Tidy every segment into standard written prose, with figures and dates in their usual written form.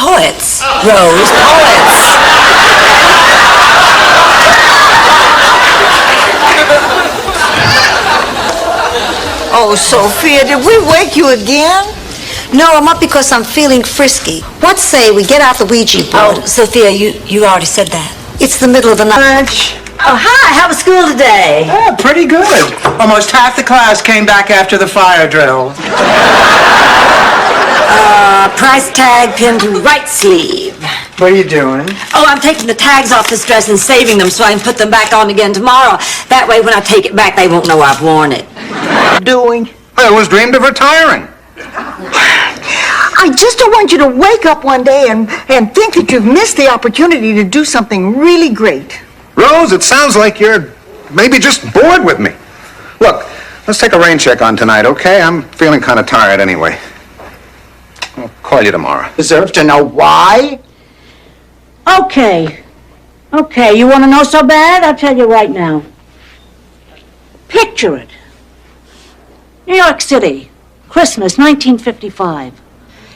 Poets, Rose, poets. Oh, Sophia, did we wake you again? No, I'm up because I'm feeling frisky. What say we get out the Ouija board? Oh, Sophia, you already said that. It's the middle of the night. Oh, hi. How was school today? Oh, pretty good. Almost half the class came back after the fire drill. Price tag pinned to right sleeve. What are you doing? Oh, I'm taking the tags off this dress and saving them so I can put them back on again tomorrow. That way, when I take it back, they won't know I've worn it. Doing? I always dreamed of retiring. I just don't want you to wake up one day and think that you've missed the opportunity to do something really great. Rose, it sounds like you're maybe just bored with me. Look, let's take a rain check on tonight, okay? I'm feeling kind of tired anyway. I'll call you tomorrow. Deserve to know why? Okay, you want to know so bad? I'll tell you right now. Picture it. New York City, Christmas, 1955.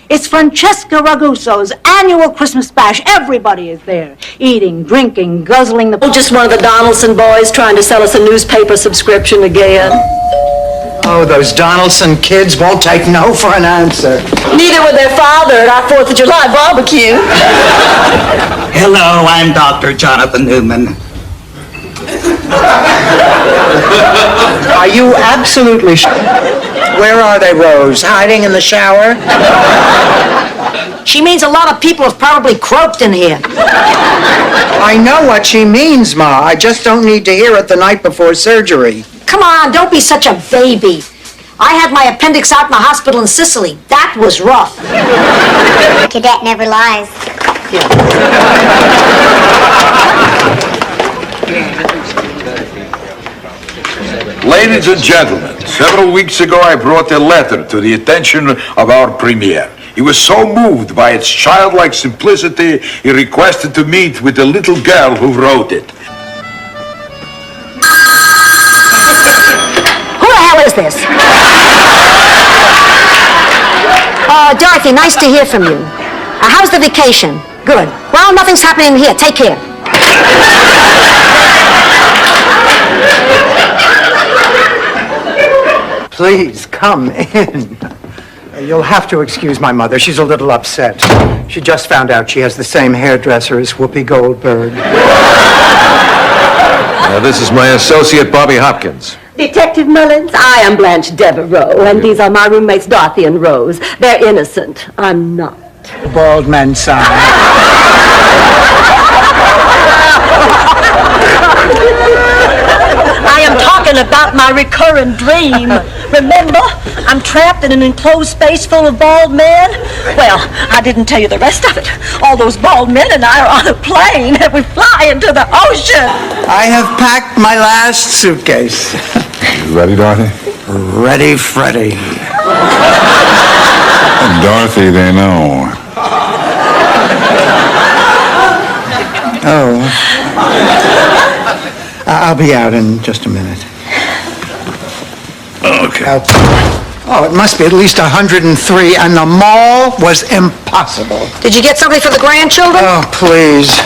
It's Francesca Ragusso's annual Christmas bash. Everybody is there, eating, drinking, guzzling the... Oh, just one of the Donaldson boys trying to sell us a newspaper subscription again. Oh, those Donaldson kids won't take no for an answer. Neither would their father at our 4th of July barbecue. Hello, I'm Dr. Jonathan Newman. Are you absolutely sure? Where are they, Rose? Hiding in the shower? She means a lot of people have probably croaked in here. I know what she means, Ma. I just don't need to hear it the night before surgery. Come on, don't be such a baby. I had my appendix out in the hospital in Sicily. That was rough. Cadet never lies. Ladies and gentlemen, several weeks ago I brought a letter to the attention of our premier. He was so moved by its childlike simplicity, he requested to meet with the little girl who wrote it. Who the hell is this? Dorothy, nice to hear from you. How's the vacation? Good. Well, nothing's happening here. Take care. Please, come in. You'll have to excuse my mother. She's a little upset. She just found out she has the same hairdresser as Whoopi Goldberg. This is my associate, Bobby Hopkins. Detective Mullins, I am Blanche Devereaux, and these are my roommates, Dorothy and Rose. They're innocent. I'm not. Bald man sign. I am talking about my recurring dream. Remember, I'm trapped in an enclosed space full of bald men. Well, I didn't tell you the rest of it. All those bald men and I are on a plane and we fly into the ocean. I have packed my last suitcase. You ready, Dorothy? Ready, Freddy. Dorothy, they know. Oh. I'll be out in just a minute. Okay. Oh, it must be at least 103, and the mall was impossible. Did you get something for the grandchildren? Oh, please.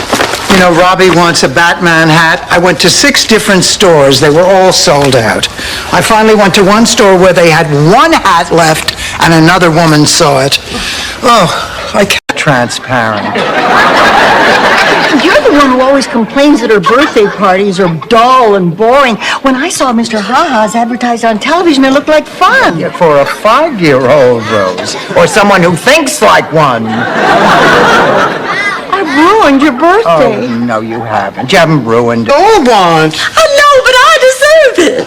You know, Robbie wants a Batman hat. I went to 6 different stores. They were all sold out. I finally went to one store where they had one hat left, and another woman saw it. Oh, I can't. Transparent. You're the one who always complains that her birthday parties are dull and boring. When I saw Mr. Ha-Ha's advertised on television, it looked like fun. Yeah, for a 5-year-old, Rose. Or someone who thinks like one. I ruined your birthday. Oh, no, you haven't. You haven't ruined it. All want. I know, but I deserve it.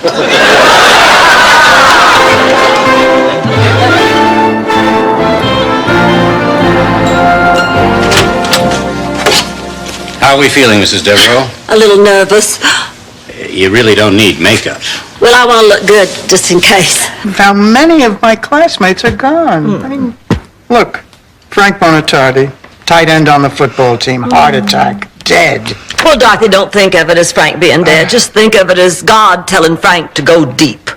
How are we feeling, Mrs. Devereaux? A little nervous. You really don't need makeup. Well, I want to look good, just in case. Now, many of my classmates are gone. I mean, look, Frank Bonatardi, tight end on the football team, heart attack, dead. Well, Dorothy, don't think of it as Frank being dead. Just think of it as God telling Frank to go deep.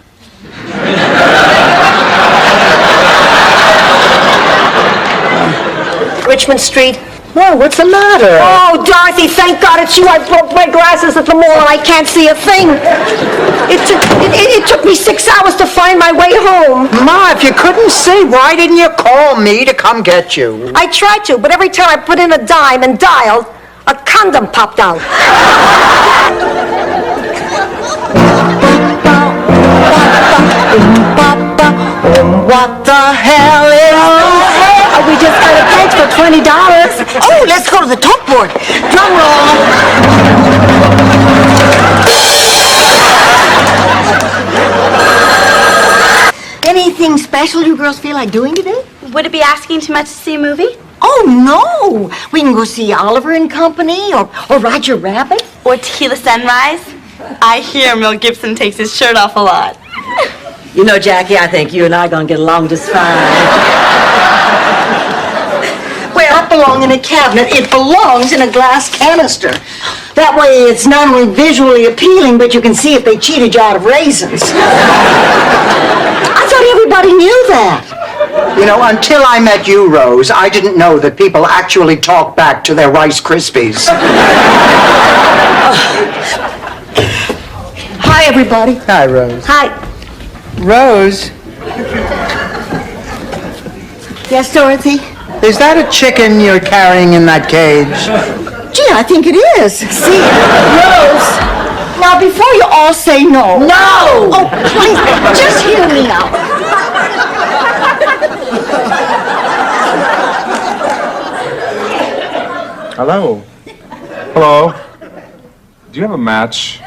Richmond Street? Well, what's the matter? Oh, Dorothy, thank God it's you. I broke my glasses at the mall and I can't see a thing. It took me 6 hours to find my way home. Ma, if you couldn't see, why didn't you call me to come get you? I tried to, but every time I put in a dime and dialed, a condom popped out. What the hell is Oh, we just got a text for $20. Oh, let's go to the talk board. Drum roll. Anything special you girls feel like doing today? Would it be asking too much to see a movie? Oh, no. We can go see Oliver and Company or Roger Rabbit. Or Tequila Sunrise? I hear Mel Gibson takes his shirt off a lot. You know, Jackie, I think you and I are going to get along just fine. Well, that belongs in a cabinet. It belongs in a glass canister. That way it's not only visually appealing, but you can see if they cheated you out of raisins. I thought everybody knew that. You know, until I met you, Rose, I didn't know that people actually talk back to their Rice Krispies. Hi, everybody. Hi, Rose. Hi. Rose, Yes, Dorothy? is that a chicken you're carrying in that cage? Gee, I think it is. See, Rose, now before you all say no. No! Oh, please, just hear me out. Hello? Hello? Do you have a match?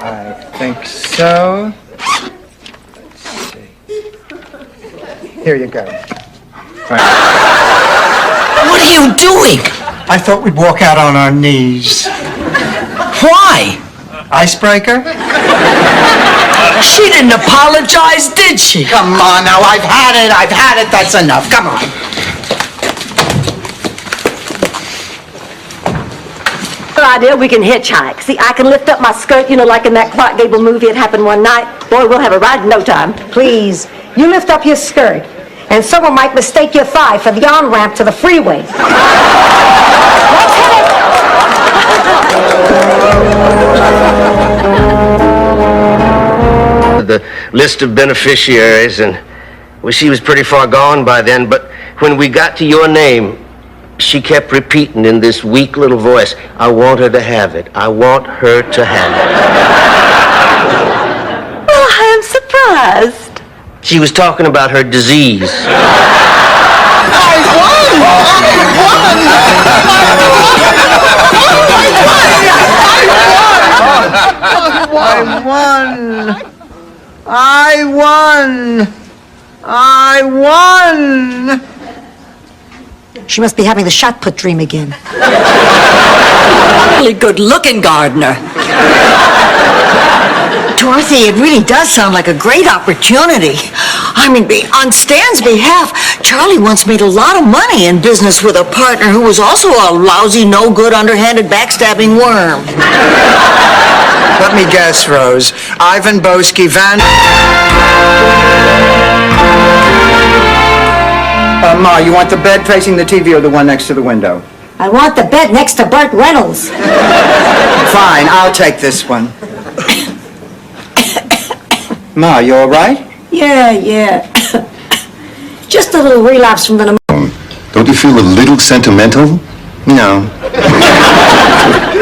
I think so. Let's see. Here you go. Thanks. What are you doing? I thought we'd walk out on our knees. Why? Icebreaker? She didn't apologize, did she? Come on now, I've had it, that's enough, come on. Good idea, we can hitchhike. See, I can lift up my skirt, you know, like in that Clark Gable movie it happened one night. Boy, we'll have a ride in no time. Please, you lift up your skirt, and someone might mistake your thigh for the on-ramp to the freeway. Let's hit it! The list of beneficiaries, and well, she was pretty far gone by then, but when we got to your name, she kept repeating in this weak little voice, I want her to have it. I want her to have it. Well, I am surprised. She was talking about her disease. I won! She must be having the shot put dream again. Really good-looking gardener. Dorothy, it really does sound like a great opportunity. I mean, on Stan's behalf, Charlie once made a lot of money in business with a partner who was also a lousy, no-good, underhanded, backstabbing worm. Let me guess, Rose. Ivan Boesky Van... Ma, you want the bed facing the TV or the one next to the window? I want the bed next to Burt Reynolds. Fine, I'll take this one. Ma, you all right? Yeah. Just a little relapse from the pneumonia. Don't you feel a little sentimental? No.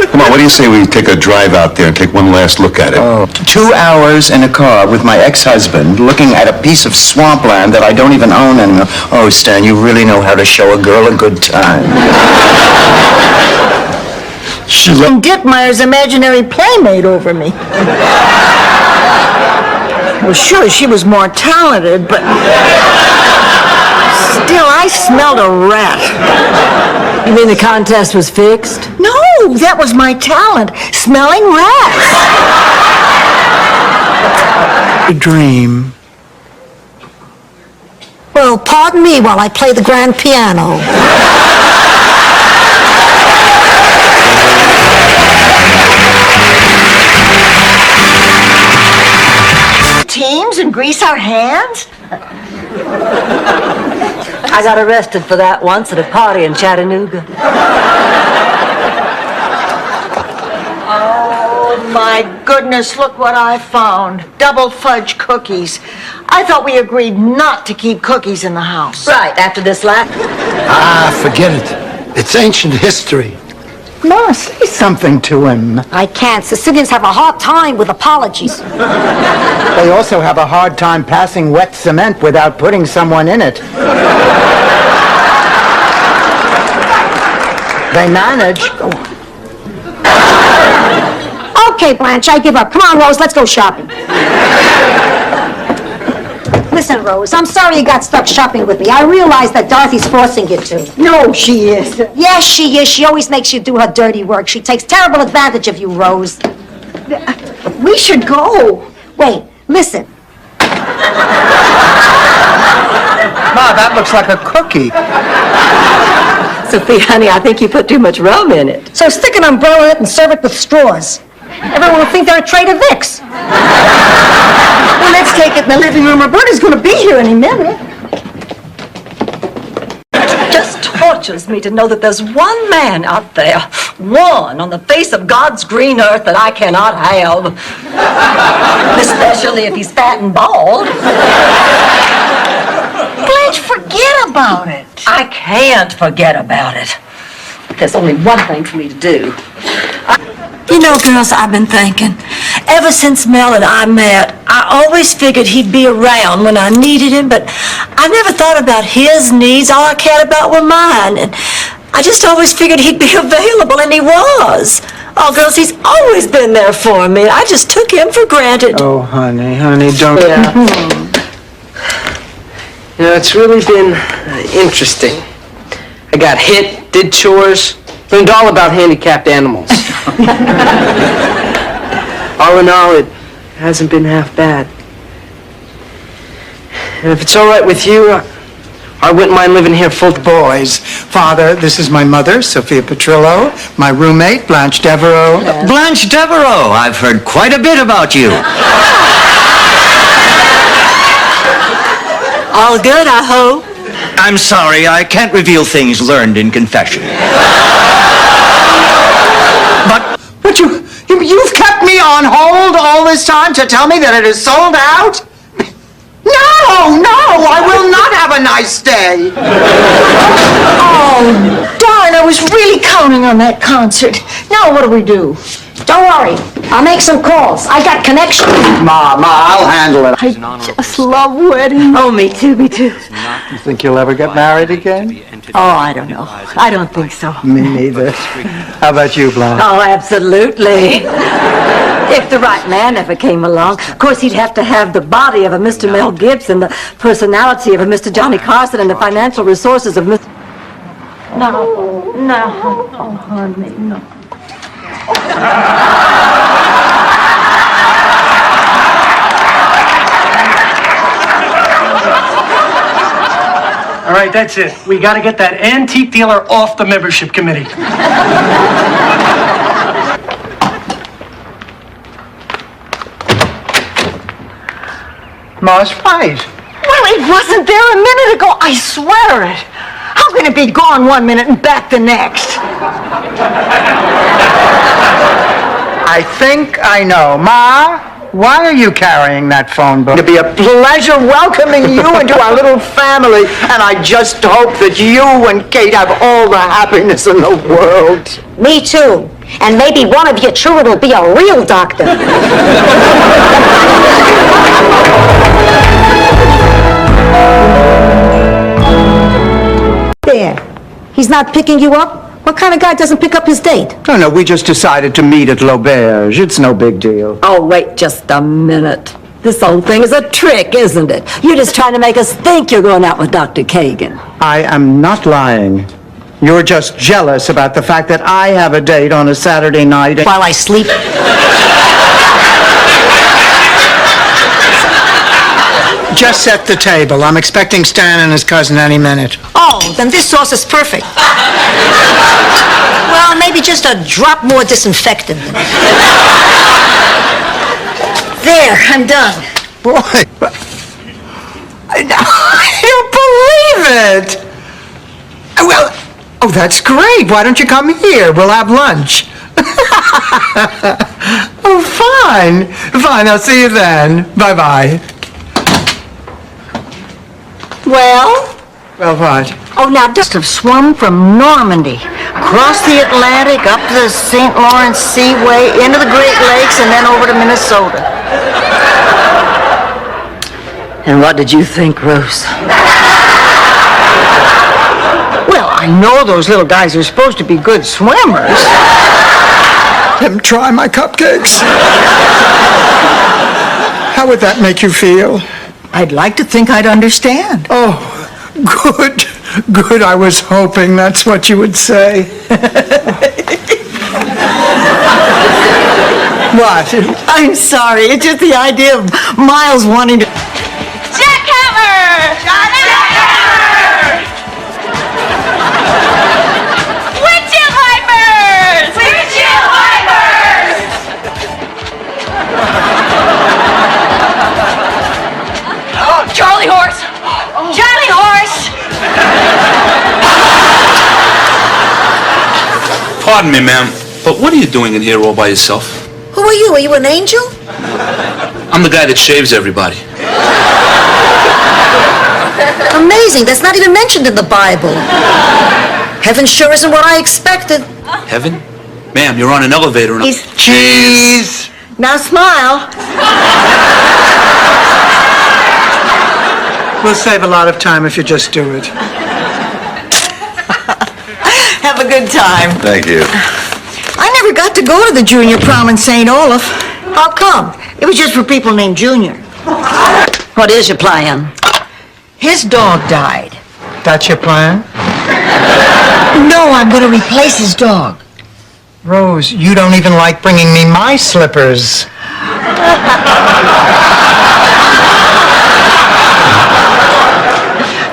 Come on, what do you say we take a drive out there and take one last look at it? Oh, 2 hours in a car with my ex-husband looking at a piece of swampland that I don't even own anymore. Oh, Stan, you really know how to show a girl a good time. Dittmeyer's imaginary playmate over me. Well, sure, she was more talented, but still, I smelled a rat. You mean the contest was fixed? No, that was my talent, smelling rats. A dream. Well, pardon me while I play the grand piano. Teams and grease our hands? I got arrested for that once at a party in Chattanooga. Oh, my goodness, look what I found. Double fudge cookies. I thought we agreed not to keep cookies in the house. Right, after this last... Forget it. It's ancient history. Ma, say something to him. I can't. Sicilians have a hard time with apologies. They also have a hard time passing wet cement without putting someone in it. They manage. Go on. Okay, Blanche, I give up. Come on, Rose, let's go shopping. Listen, Rose, I'm sorry you got stuck shopping with me. I realize that Dorothy's forcing you to. No, she is. Yes, she is. She always makes you do her dirty work. She takes terrible advantage of you, Rose. We should go. Wait, listen. Ma, that looks like a cookie. Sophie, honey, I think you put too much rum in it. So stick an umbrella in it and serve it with straws. Everyone will think they're a Trader Vic's. Well, let's take it in the living room. Roberta's going to be here any minute. It just tortures me to know that there's one man out there, one on the face of God's green earth that I cannot have. Especially if he's fat and bald. Blanche, forget about it. I can't forget about it. There's only one thing for me to do. You know, girls, I've been thinking. Ever since Mel and I met, I always figured he'd be around when I needed him, but I never thought about his needs. All I cared about were mine. And I just always figured he'd be available, and he was. Oh, girls, he's always been there for me. I just took him for granted. Oh, honey, don't... Yeah. You know, it's really been interesting. I got hit, did chores, learned all about handicapped animals. All in all, it hasn't been half bad. And if it's all right with you, I wouldn't mind living here full time. Boys, Father, this is my mother, Sophia Petrillo, my roommate, Blanche Devereaux. Blanche Devereaux, I've heard quite a bit about you. All good, I hope. I'm sorry, I can't reveal things learned in confession. But you've kept me on hold all this time to tell me that it is sold out? No, I will not have a nice day. Oh, darn, I was really counting on that concert. Now what do we do? Don't worry. I'll make some calls. I got connections. Ma, I'll handle it. I just love weddings. Oh, me too. You think you'll ever get married again? Oh, I don't know. I don't think so. Me neither. How about you, Blanche? Oh, absolutely. If the right man ever came along. Of course, he'd have to have the body of a Mr. Mel Gibson, the personality of a Mr. Johnny Carson, and the financial resources of Mr. No. Oh, honey, no. All right, that's it. We got to get that antique dealer off the membership committee. Ma's right. Well, it wasn't there a minute ago. I swear it. How can it be gone one minute and back the next? I think I know. Ma, why are you carrying that phone book? It'll be a pleasure welcoming you into our little family, and I just hope that you and Kate have all the happiness in the world. Me too. And maybe one of you children will be a real doctor. There. He's not picking you up? What kind of guy doesn't pick up his date? No, we just decided to meet at L'Auberge. It's no big deal. Oh, wait just a minute. This whole thing is a trick, isn't it? You're just trying to make us think you're going out with Dr. Kagan. I am not lying. You're just jealous about the fact that I have a date on a Saturday night. While I sleep. Just set the table. I'm expecting Stan and his cousin any minute. Oh, then this sauce is perfect. Well, maybe just a drop more disinfectant. There, I'm done. Boy. I don't believe it. Well, oh, that's great. Why don't you come here? We'll have lunch. Oh, fine. Fine, I'll see you then. Bye-bye. Well? Well, what? Oh, now, just have swum from Normandy, across the Atlantic, up the St. Lawrence Seaway, into the Great Lakes, and then over to Minnesota. And what did you think, Rose? Well, I know those little guys are supposed to be good swimmers. Let them try my cupcakes. How would that make you feel? I'd like to think I'd understand. Oh, good. Good. I was hoping that's what you would say. What? I'm sorry. It's just the idea of Miles wanting to... Jackhammer! Jackhammer! Windshield wipers! Windshield wipers! Charlie horse! Charlie horse! Pardon me, ma'am, but what are you doing in here all by yourself? Who are you? Are you an angel? I'm the guy that shaves everybody. Amazing. That's not even mentioned in the Bible. Heaven sure isn't what I expected. Heaven? Ma'am, you're on an elevator and Cheese! Now smile. We'll save a lot of time if you just do it. Have a good time. Thank you. I never got to go to the junior prom in St. Olaf. How come? It was just for people named Junior. What is your plan? His dog died. That's your plan? No, I'm going to replace his dog. Rose, you don't even like bringing me my slippers.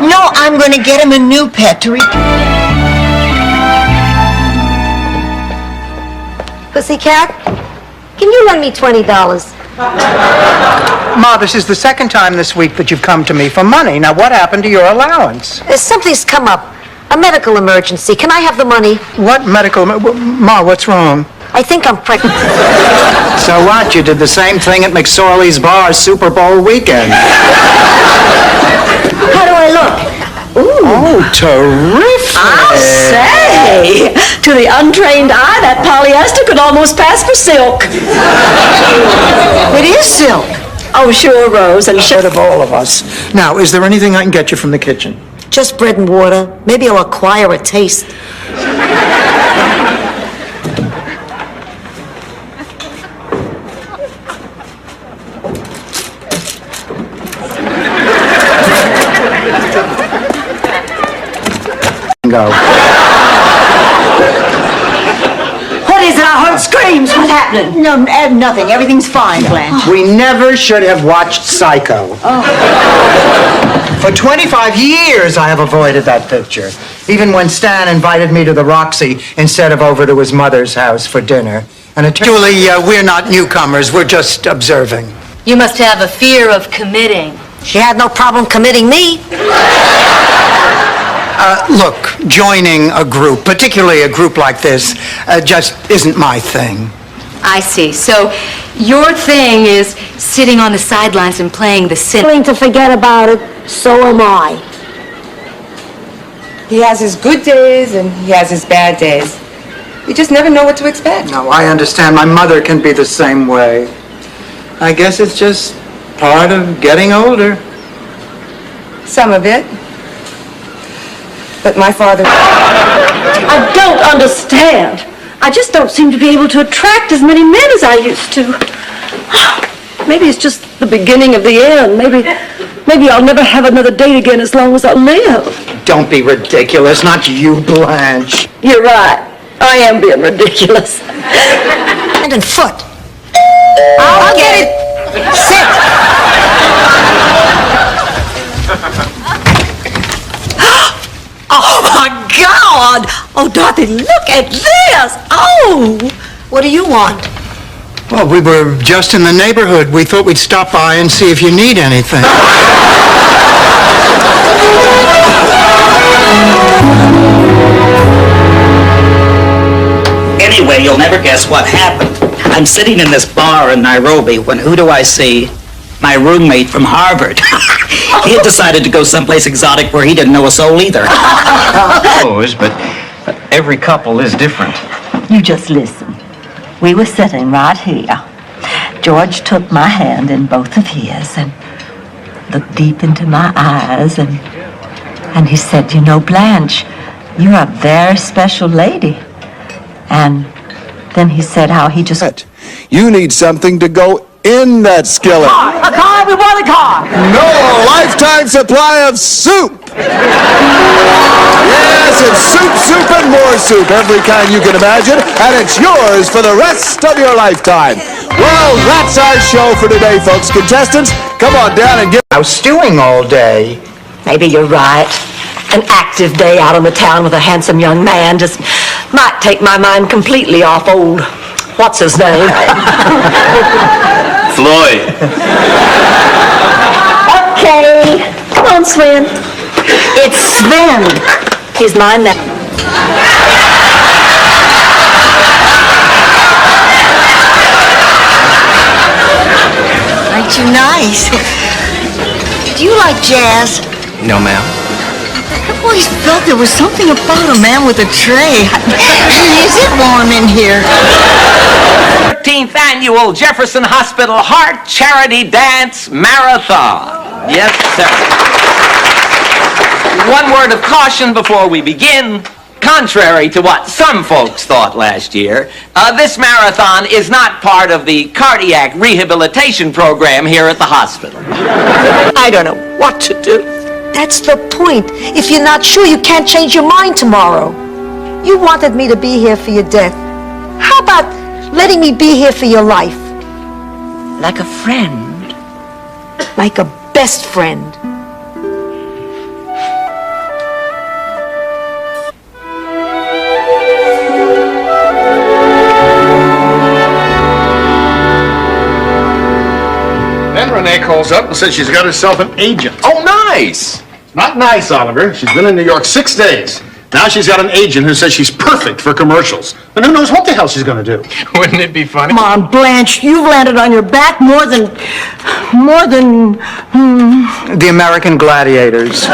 No, I'm going to get him a new pet to Pussycat, can you lend me $20? Ma, this is the second time this week that you've come to me for money. Now, what happened to your allowance? Something's come up. A medical emergency. Can I have the money? What medical... Ma, what's wrong? I think I'm pregnant. So what? You did the same thing at McSorley's Bar Super Bowl weekend. How do I look? Ooh. Oh, terrific. I'll say, to the untrained eye, that polyester could almost pass for silk. It is silk. Oh, sure, Rose, and Short of all of us. Now, is there anything I can get you from the kitchen? Just bread and water. Maybe I'll acquire a taste. Go. what is it? I heard screams. What's happening? No, nothing. Everything's fine, Blanche. We never should have watched Psycho. For 25 years, I have avoided that picture. Even when Stan invited me to the Roxy instead of over to his mother's house for dinner. And actually, we're not newcomers. We're just observing. You must have a fear of committing. She had no problem committing me. Look, joining a group, particularly a group like this, just isn't my thing. I see. So your thing is sitting on the sidelines and playing the sin. Willing to forget about it, so am I. He has his good days and he has his bad days. You just never know what to expect. No, I understand. My mother can be the same way. I guess it's just part of getting older. Some of it. But my father... I don't understand. I just don't seem to be able to attract as many men as I used to. Maybe it's just the beginning of the end. Maybe I'll never have another date again as long as I live. Don't be ridiculous. Not you, Blanche. You're right. I am being ridiculous. Hand and foot. I'll get it. Sit. Oh, my God! Oh, Dorothy, look at this! Oh! What do you want? Well, we were just in the neighborhood. We thought we'd stop by and see if you need anything. Anyway, you'll never guess what happened. I'm sitting in this bar in Nairobi when who do I see? My roommate from Harvard. He had decided to go someplace exotic where he didn't know a soul either. But every couple is different. You just listen. We were sitting right here. George took my hand in both of his and looked deep into my eyes and he said, you know, Blanche, you're a very special lady. And then he said how he just... You need something to go in that skillet. A car, we want a car. No, a lifetime supply of soup. Yes, it's soup, and more soup, every kind you can imagine, and it's yours for the rest of your lifetime. Well, that's our show for today, folks. Contestants, come on down and get... I was stewing all day. Maybe you're right. An active day out on the town with a handsome young man just might take my mind completely off old... What's his name? Floyd. Okay. Come on, Sven. It's Sven. He's mine now. Aren't you nice? Do you like jazz? No, ma'am. I've always felt there was something about a man with a tray. Is it warm in here? 13th Annual Jefferson Hospital Heart Charity Dance Marathon. Yes, sir. One word of caution before we begin. Contrary to what some folks thought last year, this marathon is not part of the cardiac rehabilitation program here at the hospital. I don't know what to do. That's the point. If you're not sure, you can't change your mind tomorrow. You wanted me to be here for your death. How about letting me be here for your life? Like a friend. Like a best friend. Then Renee calls up and says she's got herself an agent. Oh, nice! Not nice, Oliver. She's been in New York 6 days. Now she's got an agent who says she's perfect for commercials. And who knows what the hell she's gonna do. Wouldn't it be funny? Come on, Blanche, you've landed on your back more than... The American Gladiators.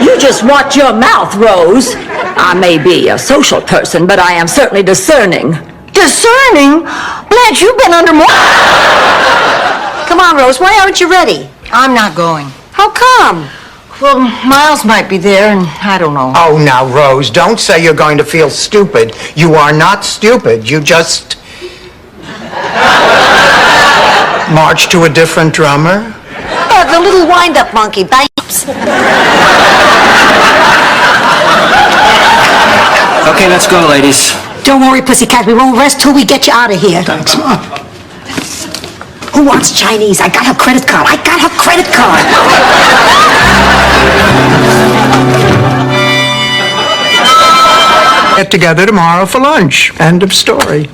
You just watch your mouth, Rose. I may be a social person, but I am certainly discerning. Discerning? Blanche, you've been under more... Come on, Rose, why aren't you ready? I'm not going. How come? Well, Miles might be there, and I don't know. Oh, now, Rose, don't say you're going to feel stupid. You are not stupid. You just... march to a different drummer? Yeah, the little wind-up monkey, Babes. Okay, let's go, ladies. Don't worry, pussycat, we won't rest till we get you out of here. Thanks. Who wants Chinese? I got her credit card. Get together tomorrow for lunch. End of story.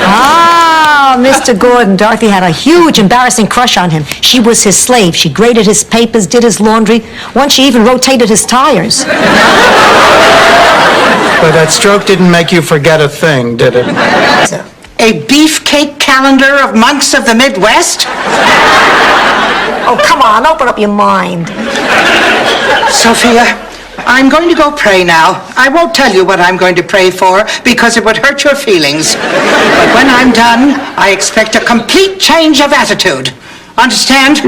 Ah, Mr. Gordon. Dorothy had a huge, embarrassing crush on him. She was his slave. She graded his papers, did his laundry. Once she even rotated his tires. But that stroke didn't make you forget a thing, did it? A beefcake calendar of monks of the Midwest? Oh, come on, open up your mind. Sophia, I'm going to go pray now. I won't tell you what I'm going to pray for because it would hurt your feelings. But when I'm done, I expect a complete change of attitude. Understand?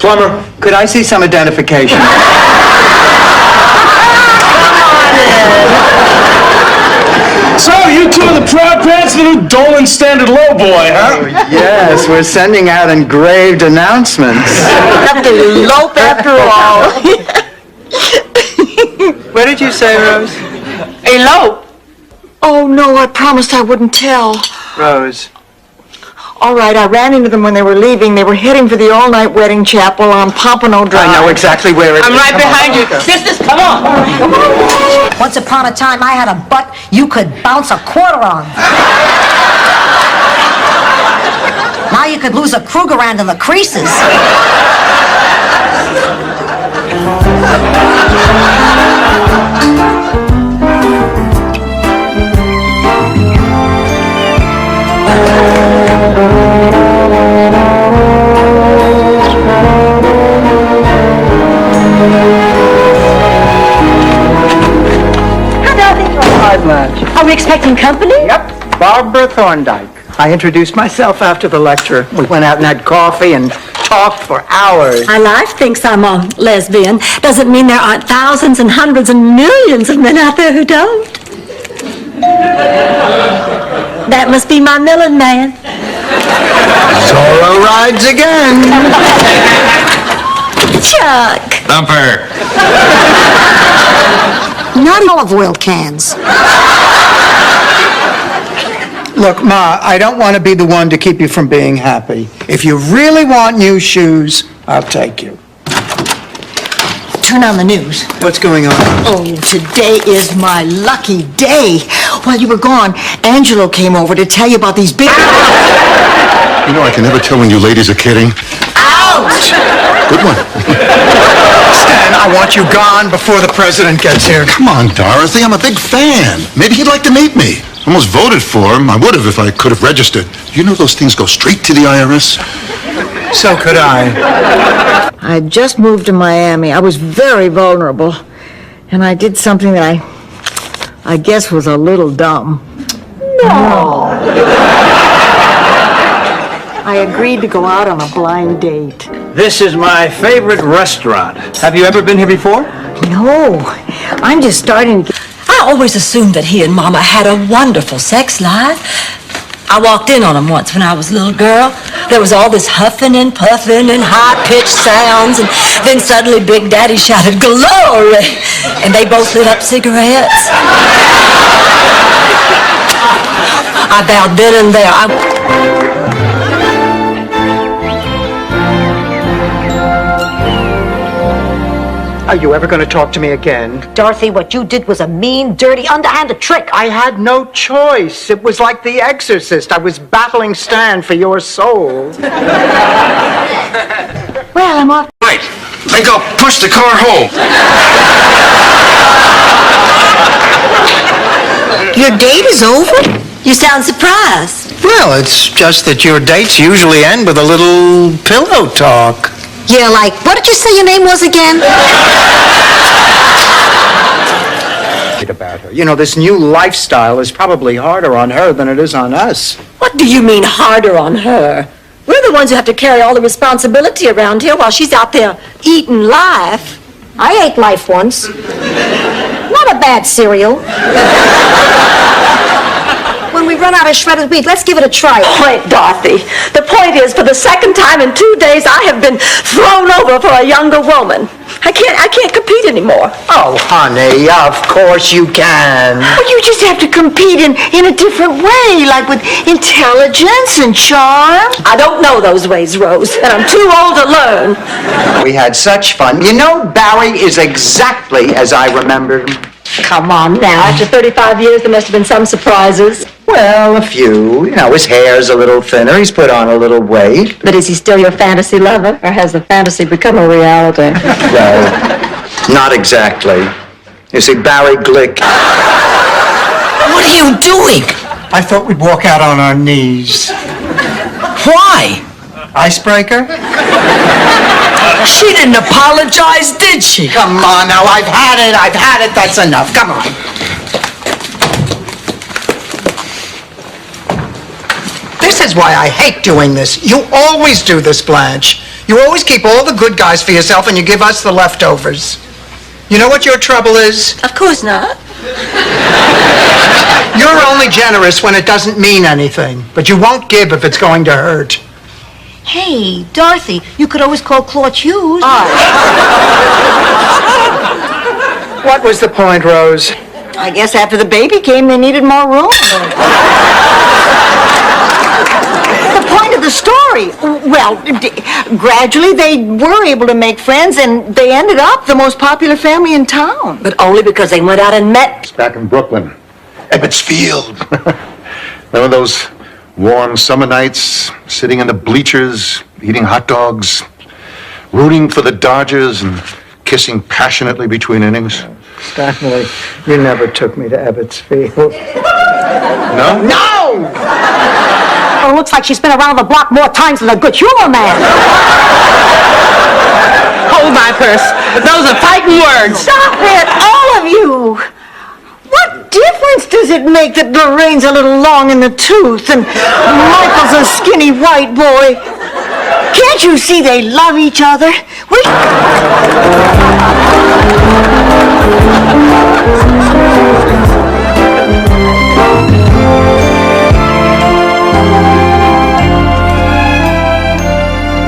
Plumber, could I see some identification? So, you two are the proud parents of the new Dolan Standard Low Boy, huh? Yes, we're sending out engraved announcements. Have to elope after all. What did you say, Rose? Elope? Oh, no, I promised I wouldn't tell. Rose. All right, I ran into them when they were leaving. They were heading for the all-night wedding chapel on Pompano Drive. I know exactly where it is. I'm right behind you. Sisters, come on! Once upon a time, I had a butt you could bounce a quarter on. Now you could lose a Krugerrand in the creases. Are we expecting company? Yep, Barbara Thorndike. I introduced myself after the lecture. We went out and had coffee and talked for hours. My life thinks I'm a lesbian. Doesn't mean there aren't thousands and hundreds and millions of men out there who don't. That must be my milling man. Zorro rides again. Chuck. Thumper. Not olive oil cans. Look, Ma, I don't want to be the one to keep you from being happy. If you really want new shoes, I'll take you. Turn on the news. What's going on? Oh, today is my lucky day. While you were gone, Angelo came over to tell you about these big... You know, I can never tell when you ladies are kidding. Ouch! Good one. Stan, I want you gone before the president gets here. Come on, Dorothy, I'm a big fan. Maybe he'd like to meet me. Almost voted for him. I would have if I could have registered. You know those things go straight to the IRS? So could I. I just moved to Miami. I was very vulnerable. And I did something that I guess was a little dumb. No. I agreed to go out on a blind date. This is my favorite restaurant. Have you ever been here before? No. I'm just starting to get... I always assumed that he and Mama had a wonderful sex life. I walked in on him once when I was a little girl. There was all this huffing and puffing and high-pitched sounds, and then suddenly Big Daddy shouted, "Glory!" And they both lit up cigarettes. I vowed then and there Are you ever going to talk to me again? Dorothy, what you did was a mean, dirty, underhanded trick. I had no choice. It was like The Exorcist. I was battling Stan for your soul. Well, I'm off. Right. Think I'll push the car home. Your date is over? You sound surprised. Well, it's just that your dates usually end with a little pillow talk. Yeah, like, what did you say your name was again? About her. You know, this new lifestyle is probably harder on her than it is on us. What do you mean harder on her? We're the ones who have to carry all the responsibility around here while she's out there eating life. I ate life once. Not a bad cereal. When we run out of shredded wheat, let's give it a try. Wait, Dorothy. The point is, for the second time in 2 days, I have been thrown over for a younger woman. I can't compete anymore. Oh, honey, of course you can. Well, you just have to compete in a different way, like with intelligence and charm. I don't know those ways, Rose, and I'm too old to learn. We had such fun. You know, Barry is exactly as I remembered him. Come on now. After 35 years, there must have been some surprises. Well, a few. You know, his hair's a little thinner. He's put on a little weight. But is he still your fantasy lover, or has the fantasy become a reality? Well, not exactly. You see, Barry Glick... What are you doing? I thought we'd walk out on our knees. Why? Icebreaker? She didn't apologize, did she? Come on now, I've had it, that's enough, come on. This is why I hate doing this. You always do this, Blanche. You always keep all the good guys for yourself and you give us the leftovers. You know what your trouble is? Of course not. You're only generous when it doesn't mean anything, but you won't give if it's going to hurt. Hey, Dorothy, you could always call Claude Hughes. What was the point, Rose? I guess after the baby came, they needed more room. The point of the story. Well, gradually they were able to make friends, and they ended up the most popular family in town. But only because they went out and met. Back in Brooklyn. Ebbets Field. Remember those Warm summer nights, sitting in the bleachers, eating hot dogs, rooting for the Dodgers and kissing passionately between innings. Stanley, you never took me to Ebbets Field. No? No! Oh, looks like she's been around the block more times than a good humor man. Hold my purse. Those are fighting words. Stop it, all of you! What difference does it make that Lorraine's a little long in the tooth and Michael's a skinny white boy? Can't you see they love each other?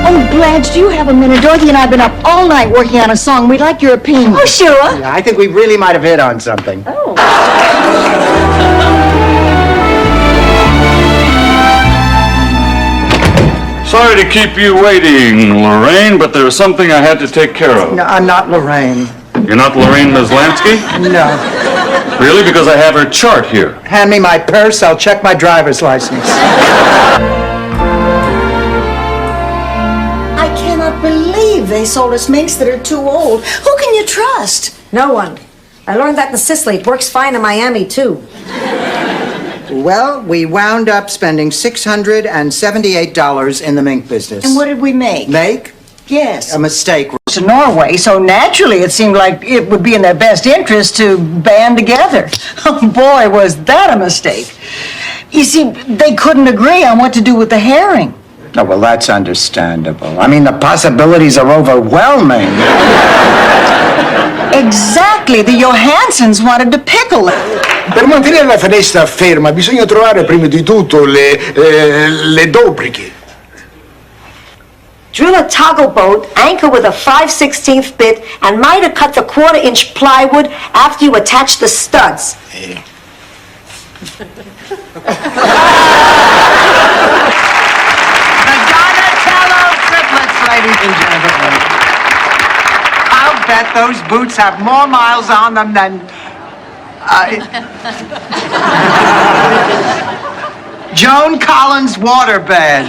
Oh, Blanche, do you have a minute? Dorothy and I have been up all night working on a song. We'd like your opinion. Oh, sure. Yeah, I think we really might have hit on something. Oh. Sorry to keep you waiting, Lorraine, but there's something I had to take care of. No, I'm not Lorraine. You're not Lorraine Maslansky? No. Really? Because I have her chart here. Hand me my purse, I'll check my driver's license. I cannot believe they sold us minks that are too old. Who can you trust? No one. I learned that in Sicily. It works fine in Miami, too. Well, we wound up spending $678 in the mink business. And what did we make? Make? Yes. A mistake. To Norway, so naturally it seemed like it would be in their best interest to band together. Oh boy, was that a mistake. You see, they couldn't agree on what to do with the herring. Oh, well, that's understandable. I mean, the possibilities are overwhelming. Exactly, the Johansons wanted to pickle it. Per mantenere la finestra ferma bisogna trovare prima di tutto le dobriche. Drill a toggle boat, anchor with a 5/16 bit, and miter cut the 1/4-inch plywood after you attach the studs. The Donatello triplets, ladies and gentlemen. I'll bet those boots have more miles on them than... Joan Collins' waterbed.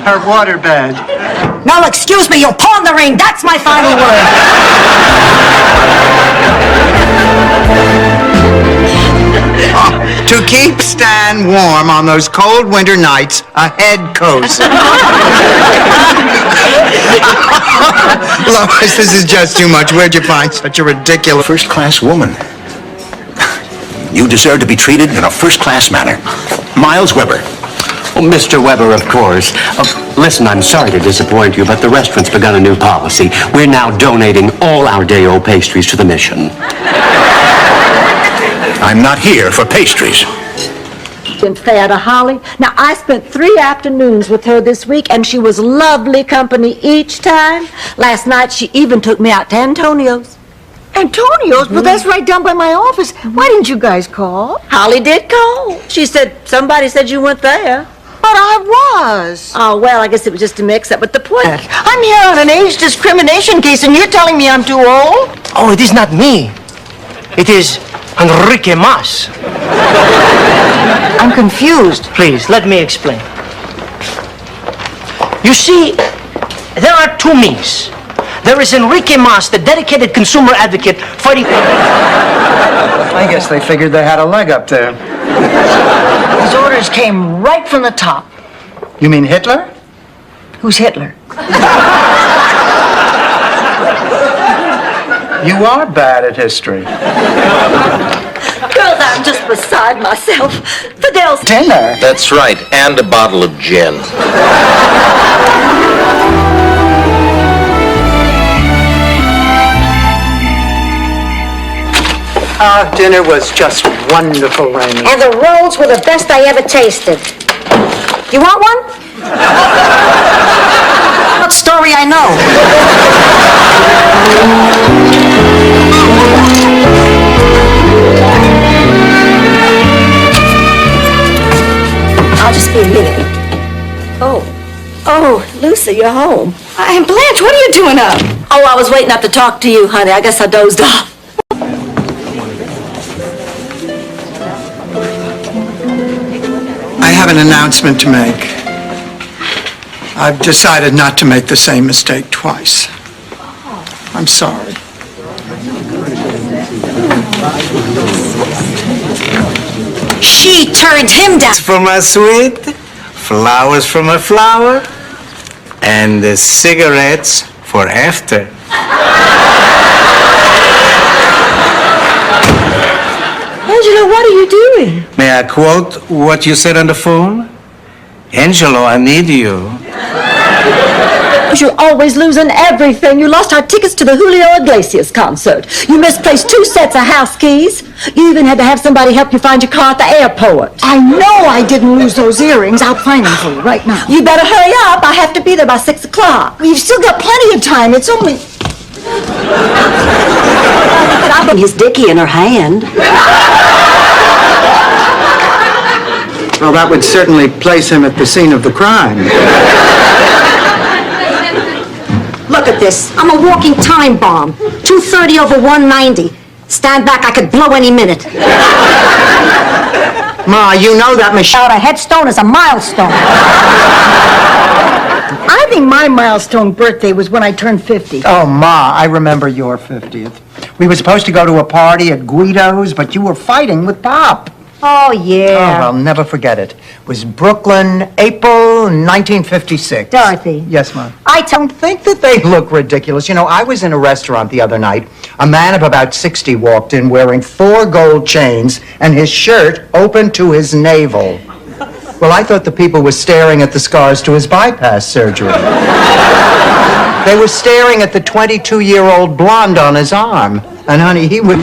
Her waterbed. Now, excuse me, you'll pawn the ring. That's my final word. To keep Stan warm on those cold winter nights, a head coat. Lois, this is just too much. Where'd you find such a ridiculous... First-class woman. You deserve to be treated in a first-class manner. Miles Weber. Oh, Mr. Weber, of course. Listen, I'm sorry to disappoint you, but the restaurant's begun a new policy. We're now donating all our day-old pastries to the mission. I'm not here for pastries. Been fair to Holly. Now, I spent 3 afternoons with her this week, and she was lovely company each time. Last night, she even took me out to Antonio's. Antonio's? But that's right down by my office. Why didn't you guys call? Holly did call. She said, somebody said you weren't there. But I was. Oh, well, I guess it was just a mix-up, but the point... I'm here on an age discrimination case, and you're telling me I'm too old? Oh, it is not me. It is Enrique Mas. I'm confused. Please, let me explain. You see, there are two me's. There is Enrique Mas, the dedicated consumer advocate fighting... I guess they figured they had a leg up there. His orders came right from the top. You mean Hitler? Who's Hitler? You are bad at history. Girls, I'm just beside myself. Fidel's... Dinner? That's right, and a bottle of gin. Our dinner was just wonderful, Raymond. And the rolls were the best I ever tasted. You want one? What story I know? I'll just be a minute. Oh, Lucy, you're home. And Blanche, what are you doing up? Oh, I was waiting up to talk to you, honey. I guess I dozed off. an announcement to make. I've decided not to make the same mistake twice. I'm sorry. She turned him down. From a sweet, flowers from a flower, and the cigarettes for after. Angelo, what are you doing? May I quote what you said on the phone? Angelo, I need you. You're always losing everything. You lost our tickets to the Julio Iglesias concert. You misplaced 2 sets of house keys. You even had to have somebody help you find your car at the airport. I know I didn't lose those earrings. I'll find them for you right now. You better hurry up. I have to be there by 6 o'clock. We've still got plenty of time. It's only... I put his dickie in her hand. Well, that would certainly place him at the scene of the crime. Look at this. I'm a walking time bomb. 230 over 190. Stand back, I could blow any minute. Ma, you know that Michelle... A headstone is a milestone. I think my milestone birthday was when I turned 50. Oh, Ma, I remember your 50th. We were supposed to go to a party at Guido's, but you were fighting with Pop. Oh, yeah. Oh, I'll never forget it. It was Brooklyn, April 1956. Dorothy. Yes, Mom. I don't think that they look ridiculous. You know, I was in a restaurant the other night. A man of about 60 walked in wearing 4 gold chains and his shirt open to his navel. Well, I thought the people were staring at the scars to his bypass surgery. They were staring at the 22-year-old blonde on his arm. And, honey, he would...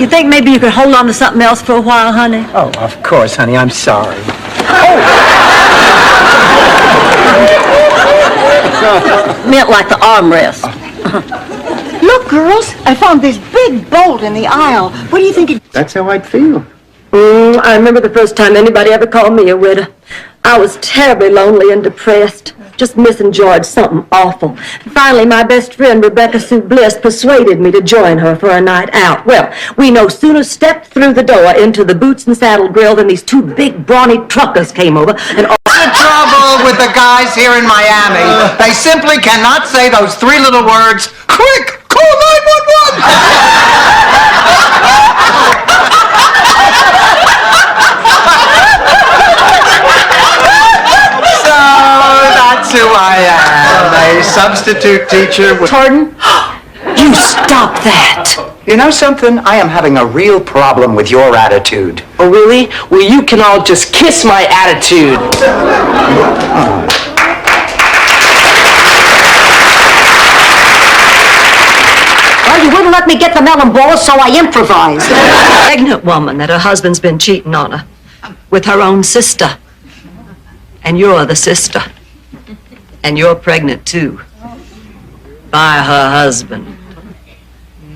You think maybe you could hold on to something else for a while, honey? Oh, of course, honey. I'm sorry. Meant like the armrest. Look, girls, I found this big bolt in the aisle. What do you think it... That's how I'd feel. I remember the first time anybody ever called me a widow. I was terribly lonely and depressed. Just missing George something awful. And finally, my best friend, Rebecca Sue Bliss, persuaded me to join her for a night out. Well, we no sooner stepped through the door into the Boots and Saddle Grill than these 2 big, brawny truckers came over and... The trouble with the guys here in Miami, they simply cannot say those 3 little words, quick, call 911! That's who I am, a substitute teacher with... Pardon? You stop that! You know something? I am having a real problem with your attitude. Oh, really? Well, you can all just kiss my attitude. Well, you wouldn't let me get the melon balls, so I improvised. A pregnant woman that her husband's been cheating on her with her own sister. And you're the sister. And you're pregnant, too. By her husband.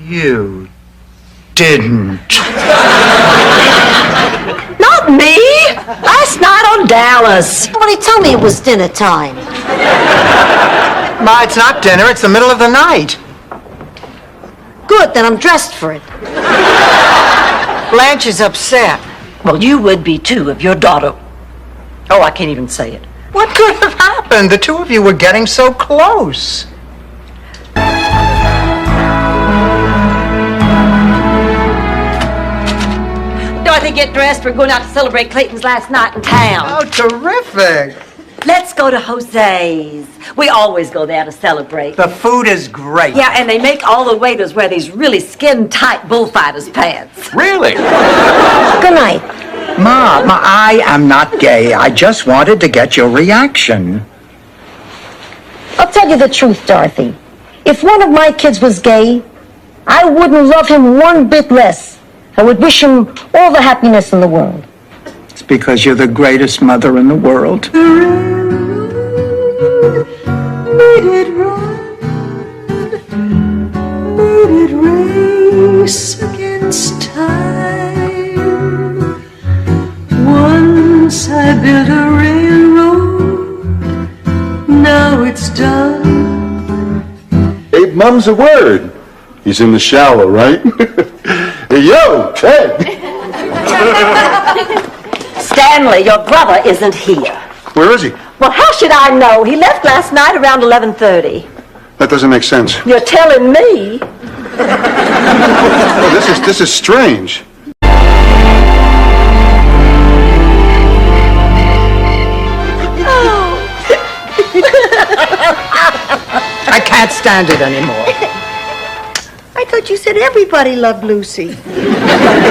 You didn't. Not me! Last night on Dallas. Somebody told me it was dinner time. Ma, it's not dinner, it's the middle of the night. Good, then I'm dressed for it. Blanche is upset. Well, you would be, too, if your daughter... Oh, I can't even say it. What could have happened? The 2 of you were getting so close. Dorothy, get dressed. We're going out to celebrate Clayton's last night in town. Oh, terrific. Let's go to Jose's. We always go there to celebrate. The food is great. Yeah, and they make all the waiters wear these really skin-tight bullfighters pants. Really? Good night. Ma, I am not gay. I just wanted to get your reaction. I'll tell you the truth, Dorothy. If one of my kids was gay, I wouldn't love him one bit less. I would wish him all the happiness in the world. It's because you're the greatest mother in the world. Made it race against time. Once I built a railroad, now it's done. Hey, Mum's a word. He's in the shower, right? Hey, yo, Ted. Stanley, your brother isn't here. Where is he? Well, how should I know? He left last night around 11:30. That doesn't make sense. You're telling me? Oh, this is strange. I can't stand it anymore. I thought you said everybody loved Lucy.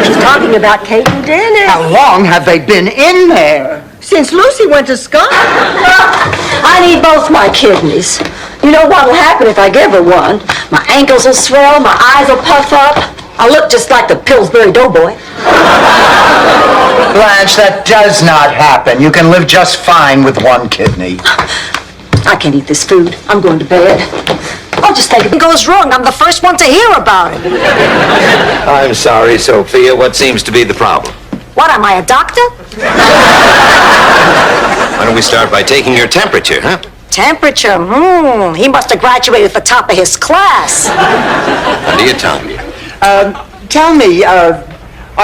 She's talking about Kate and Dennis. How long have they been in there? Since Lucy went to Scotland. I need both my kidneys. You know what'll happen if I give her one? My ankles will swell, my eyes will puff up. I'll look just like the Pillsbury Doughboy. Blanche, that does not happen. You can live just fine with one kidney. I can't eat this food. I'm going to bed. I'll just think if it goes wrong, I'm the first one to hear about it. I'm sorry, Sophia. What seems to be the problem? What, am I a doctor? Why don't we start by taking your temperature, huh? Temperature? He must have graduated at the top of his class. Under your tongue. Tell me, I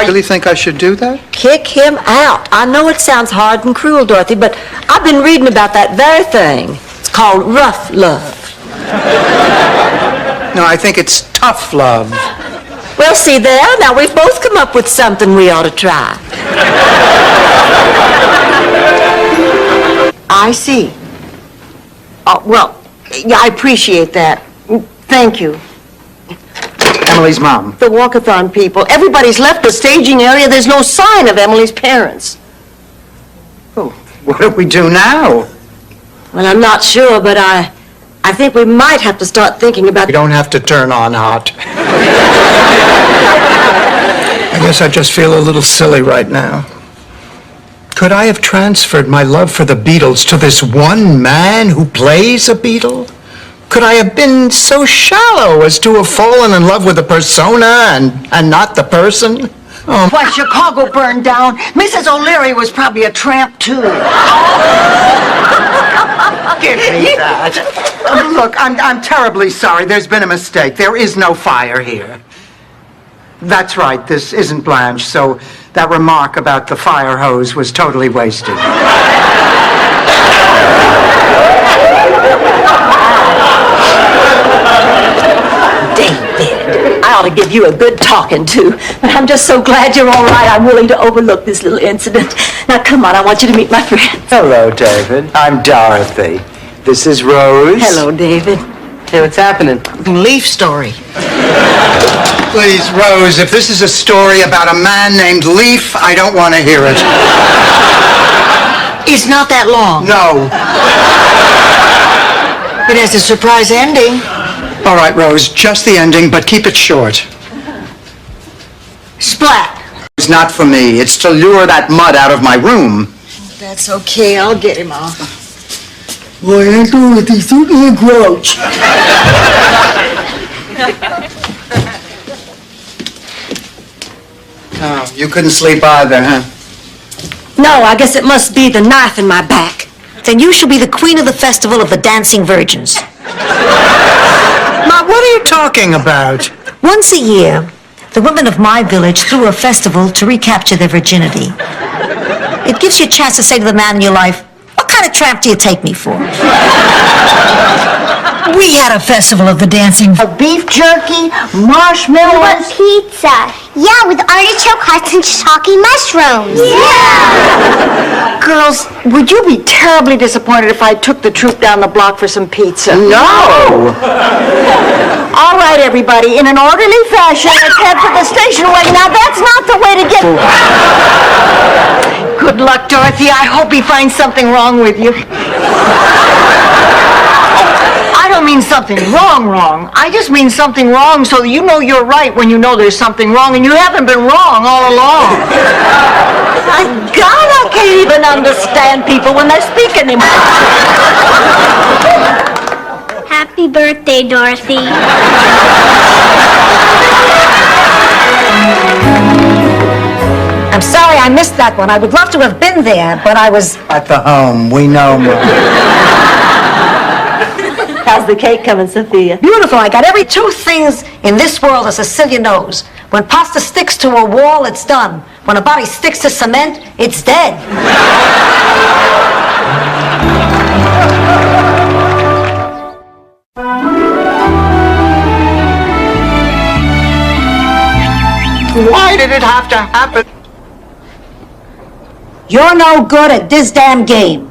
really think I should do that? Kick him out. I know it sounds hard and cruel, Dorothy, but I've been reading about that very thing. It's called rough love. No, I think it's tough love. Well, see there, now we've both come up with something we ought to try. I see. Oh, well, yeah, I appreciate that. Thank you. Emily's mom. The walkathon people. Everybody's left the staging area. There's no sign of Emily's parents. Oh, what do we do now? Well, I'm not sure, but I think we might have to start thinking about... We don't have to turn on hot. I guess I just feel a little silly right now. Could I have transferred my love for the Beatles to this one man who plays a Beatle? Could I have been so shallow as to have fallen in love with the persona and not the person? Oh. When Chicago burned down, Mrs. O'Leary was probably a tramp, too. Give me that. Look, I'm terribly sorry. There's been a mistake. There is no fire here. That's right. This isn't Blanche, so that remark about the fire hose was totally wasted. David, I ought to give you a good talking to, but I'm just so glad you're all right. I'm willing to overlook this little incident. Now, come on, I want you to meet my friends. Hello, David. I'm Dorothy. This is Rose. Hello, David. Hey, what's happening? Leaf story. Please, Rose, if this is a story about a man named Leaf, I don't want to hear it. It's not that long. No. It has a surprise ending. All right, Rose, just the ending, but keep it short. Splat. It's not for me. It's to lure that mud out of my room. That's okay. I'll get him off. Boy, Aunt Dorothy's so gross. Oh, you couldn't sleep either, huh? No, I guess it must be the knife in my back. Then you should be the queen of the festival of the dancing virgins. Ma, what are you talking about? Once a year, the women of my village threw a festival to recapture their virginity. It gives you a chance to say to the man in your life, what kind of tramp do you take me for? We had a festival of the dancing... Beef jerky, marshmallows... Pizza. Yeah, with artichoke hearts and shiitake mushrooms. Yeah! Girls, would you be terribly disappointed if I took the troop down the block for some pizza? No! All right, everybody, in an orderly fashion, let's head for the station wagon. Now, that's not the way to get... Good luck, Dorothy. I hope he finds something wrong with you. I don't mean something wrong. I just mean something wrong so that you know you're right when you know there's something wrong, and you haven't been wrong all along. My God, I can't even understand people when they speak anymore. Happy birthday, Dorothy. I'm sorry I missed that one. I would love to have been there, but I was... At the home, we know more. How's the cake coming, Sophia? Beautiful. I got every two things in this world, as Cecilia knows. When pasta sticks to a wall, it's done. When a body sticks to cement, it's dead. Why did it have to happen? You're no good at this damn game.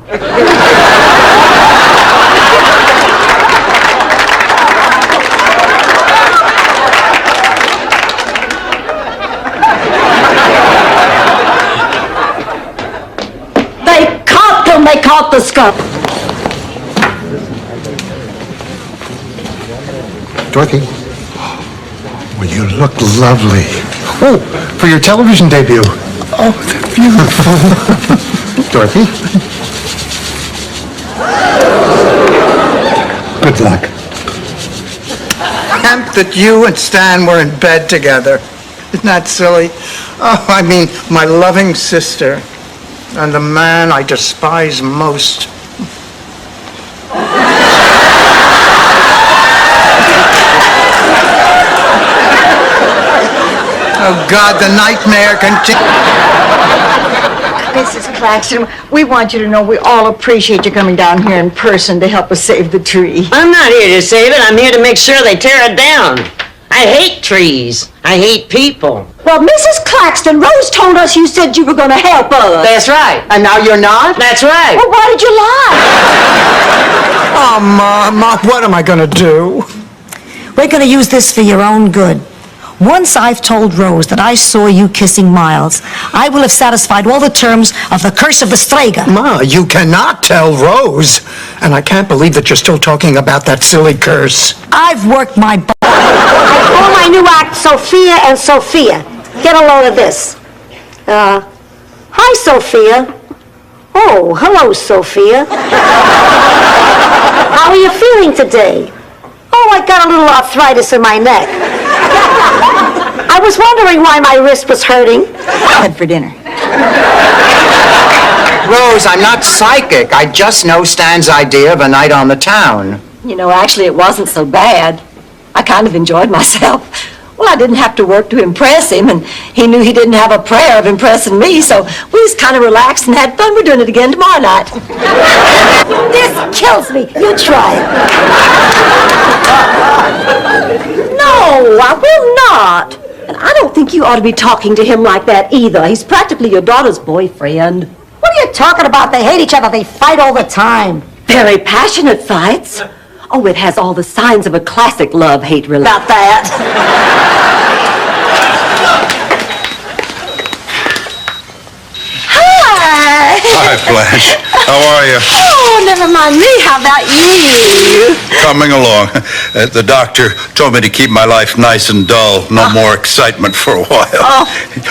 They caught them, they caught the skunk. Dorothy, well, you look lovely. Oh, for your television debut. Oh, they're beautiful. Dorothy? Good luck. Camp that you and Stan were in bed together. Isn't that silly? Oh, I mean, my loving sister and the man I despise most. Oh, God, the nightmare continues. Mrs. Claxton, we want you to know we all appreciate you coming down here in person to help us save the tree. I'm not here to save it. I'm here to make sure they tear it down. I hate trees. I hate people. Well, Mrs. Claxton, Rose told us you said you were going to help us. That's right. And now you're not? That's right. Well, why did you lie? Oh, Mom, what am I going to do? We're going to use this for your own good. Once I've told Rose that I saw you kissing Miles, I will have satisfied all the terms of the curse of the Strega. Ma, you cannot tell Rose. And I can't believe that you're still talking about that silly curse. I've worked my I call my new act Sophia and Sophia. Get a load of this. Hi, Sophia. Oh, hello, Sophia. How are you feeling today? Oh, I got a little arthritis in my neck. I was wondering why my wrist was hurting. Head for dinner. Rose, I'm not psychic. I just know Stan's idea of a night on the town. You know, actually, it wasn't so bad. I kind of enjoyed myself. Well, I didn't have to work to impress him, and he knew he didn't have a prayer of impressing me, so we just kind of relaxed and had fun. We're doing it again tomorrow night. This kills me. You try it. No, I will not. And I don't think you ought to be talking to him like that either. He's practically your daughter's boyfriend. What are you talking about? They hate each other. They fight all the time. Very passionate fights. Oh, it has all the signs of a classic love-hate relationship. About that. Hi. Hi, Blanche. How are you? Oh, never mind me. How about you? Coming along. The doctor told me to keep my life nice and dull. No more excitement for a while.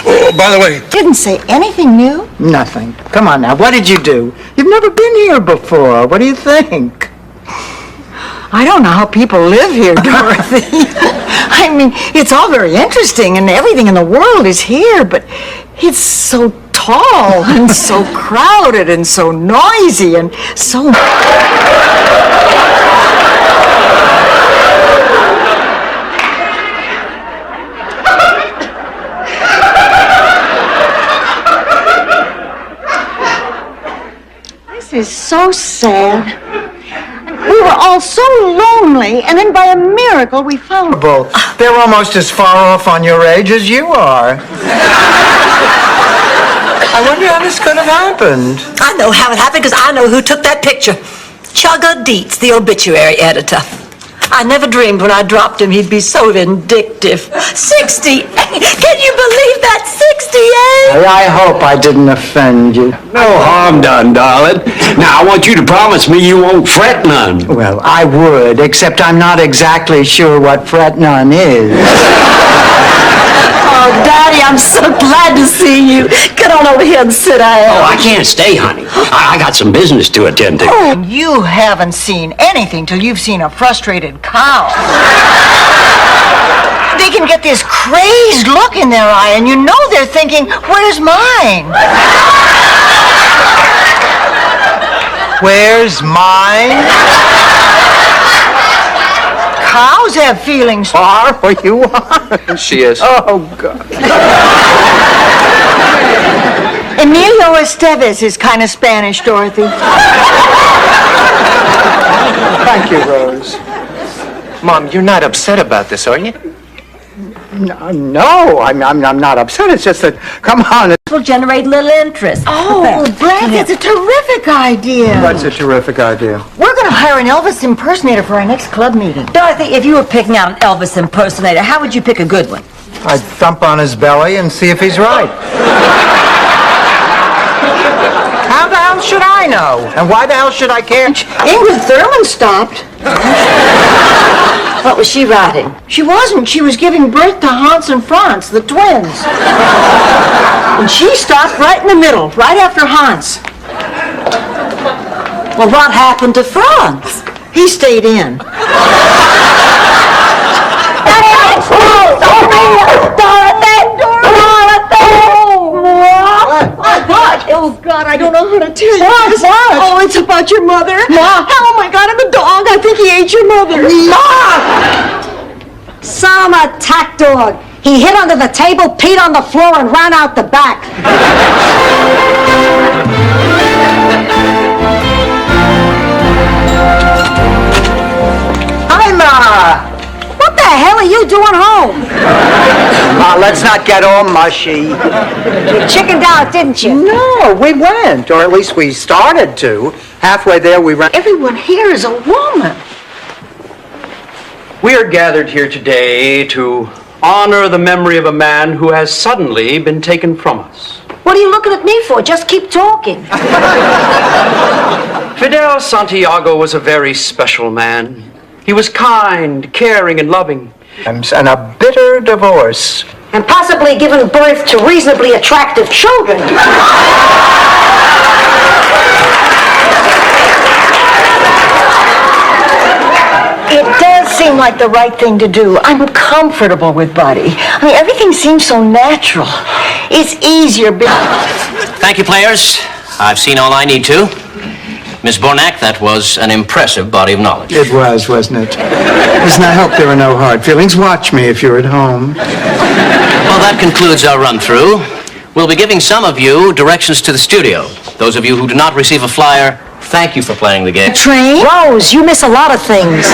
Oh, by the way, Didn't say anything new. Nothing. Come on now, what did you do? You've never been here before. What do you think? I don't know how people live here, Dorothy. I mean, it's all very interesting and everything in the world is here, but it's so tall and so crowded and so noisy and so... This is so sad. We were all so lonely, and then by a miracle we found... They're almost as far off on your age as you are. I wonder how this could have happened. I know how it happened because I know who took that picture. Chugga Dietz, the obituary editor. I never dreamed when I dropped him he'd be so vindictive. 68! Can you believe that? 68! I hope I didn't offend you. No harm done, darling. Now, I want you to promise me you won't fret none. Well, I would, except I'm not exactly sure what fret none is. Oh, Daddy, I'm so glad to see you. Get on over here and sit down. Oh, I can't stay, honey. I got some business to attend to. Oh, you haven't seen anything till you've seen a frustrated cow. They can get this crazed look in their eye, and you know they're thinking, where's mine? Where's mine? Cows have feelings. Are where you are? She is. Oh, God. Emilio Estevez is kind of Spanish, Dorothy. Thank you, Rose. Mom, you're not upset about this, are you? No, I'm not upset. It's just that, come on. Will generate little interest. Oh, Brad, that's a terrific idea. That's a terrific idea. We're going to hire an Elvis impersonator for our next club meeting. Dorothy, if you were picking out an Elvis impersonator, how would you pick a good one? I'd thump on his belly and see if he's right. How the hell should I know? And why the hell should I care? Ingrid Thurman stopped. What was she writing? She wasn't. She was giving birth to Hans and Franz, the twins. And she stopped right in the middle, right after Hans. Well, what happened to Franz? He stayed in. Oh, God, I don't know how to tell you this. Oh, it's about your mother. Ma. Oh, my God, I'm a dog. I think he ate your mother. Ma! Saw him attack dog. He hid under the table, peed on the floor, and ran out the back. Hi, Ma! What the hell are you doing home? Ma, let's not get all mushy. You chickened out, didn't you? No, we went, or at least we started to. Halfway there, we ran. Everyone here is a woman. We are gathered here today to honor the memory of a man who has suddenly been taken from us. What are you looking at me for? Just keep talking. Fidel Santiago was a very special man. He was kind, caring, and loving. And a bitter divorce. And possibly given birth to reasonably attractive children. It does seem like the right thing to do. I'm comfortable with Buddy. I mean, everything seems so natural. It's easier. Thank you, players. I've seen all I need to. Miss Bornak, that was an impressive body of knowledge. It was, wasn't it? Listen, I hope there are no hard feelings. Watch me if you're at home. Well, that concludes our run-through. We'll be giving some of you directions to the studio. Those of you who do not receive a flyer, thank you for playing the game. Train? Rose, you miss a lot of things.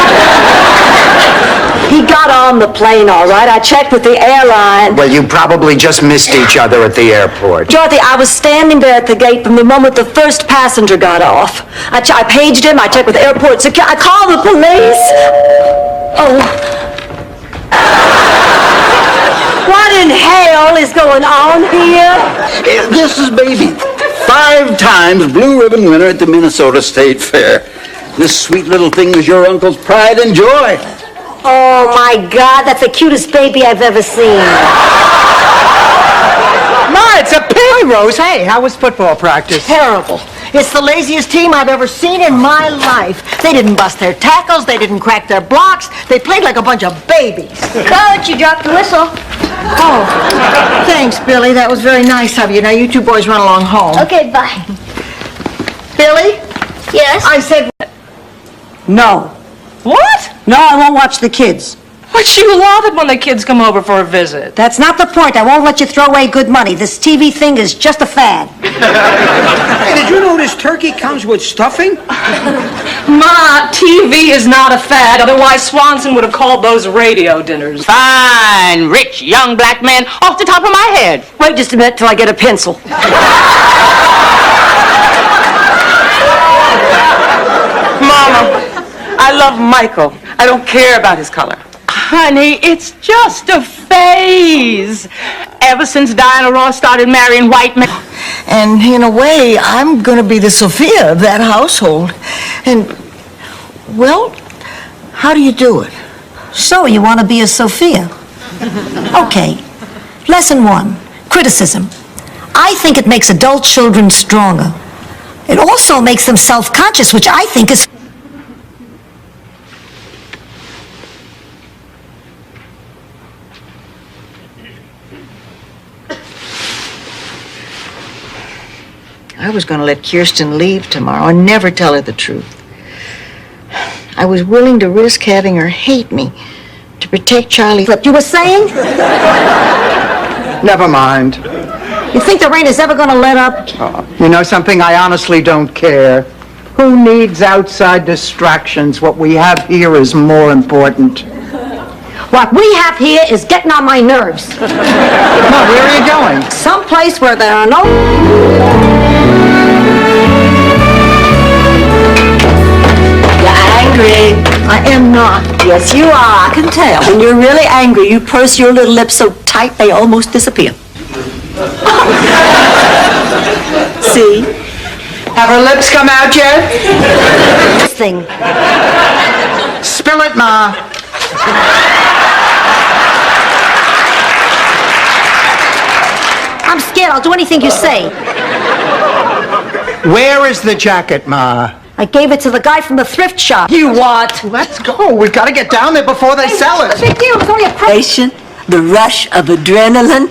He got on the plane all right. I checked with the airline. Well, you probably just missed each other at the airport. Dorothy, I was standing there at the gate from the moment the first passenger got off. I paged him. I checked with airport security. I called the police. Oh. What in hell is going on here? This is Baby. 5 times Blue Ribbon winner at the Minnesota State Fair. This sweet little thing was your uncle's pride and joy. Oh, my God, that's the cutest baby I've ever seen. Ma, it's a pig! Hi, Rose. Hey, how was football practice? Terrible. It's the laziest team I've ever seen in my life. They didn't bust their tackles. They didn't crack their blocks. They played like a bunch of babies. Coach, you dropped the whistle. Oh, thanks, Billy. That was very nice of you. Now, you two boys run along home. Okay, bye. Billy? Yes? I said... No. What? No, I won't watch the kids. But you love it when the kids come over for a visit. That's not the point. I won't let you throw away good money. This TV thing is just a fad. Hey, did you notice turkey comes with stuffing? Ma, TV is not a fad. Otherwise, Swanson would have called those radio dinners. Fine, rich, young black man off the top of my head. Wait just a minute till I get a pencil. Mama, I love Michael. I don't care about his color. Honey, it's just a phase. Ever since Diana Ross started marrying white men. And in a way, I'm going to be the Sophia of that household. And, well, how do you do it? So, you want to be a Sophia? Okay. Lesson 1, criticism. I think it makes adult children stronger. It also makes them self-conscious, which I think is... I was going to let Kirsten leave tomorrow and never tell her the truth. I was willing to risk having her hate me to protect Charlie. You were saying? Never mind. You think the rain is ever gonna let up? You know something? I honestly don't care. Who needs outside distractions? What we have here is more important. What we have here is getting on my nerves. Ma, where are you going? Someplace where there are no... Angry. I am not. Yes, you are. I can tell. When you're really angry, you purse your little lips so tight they almost disappear. See? Have her lips come out yet? This thing. Spill it, Ma. I'm scared. I'll do anything you say. Where is the jacket, Ma? I gave it to the guy from the thrift shop. You what? Let's go. We've got to get down there before they sell it. Big deal. It's only a Patient, the rush of adrenaline,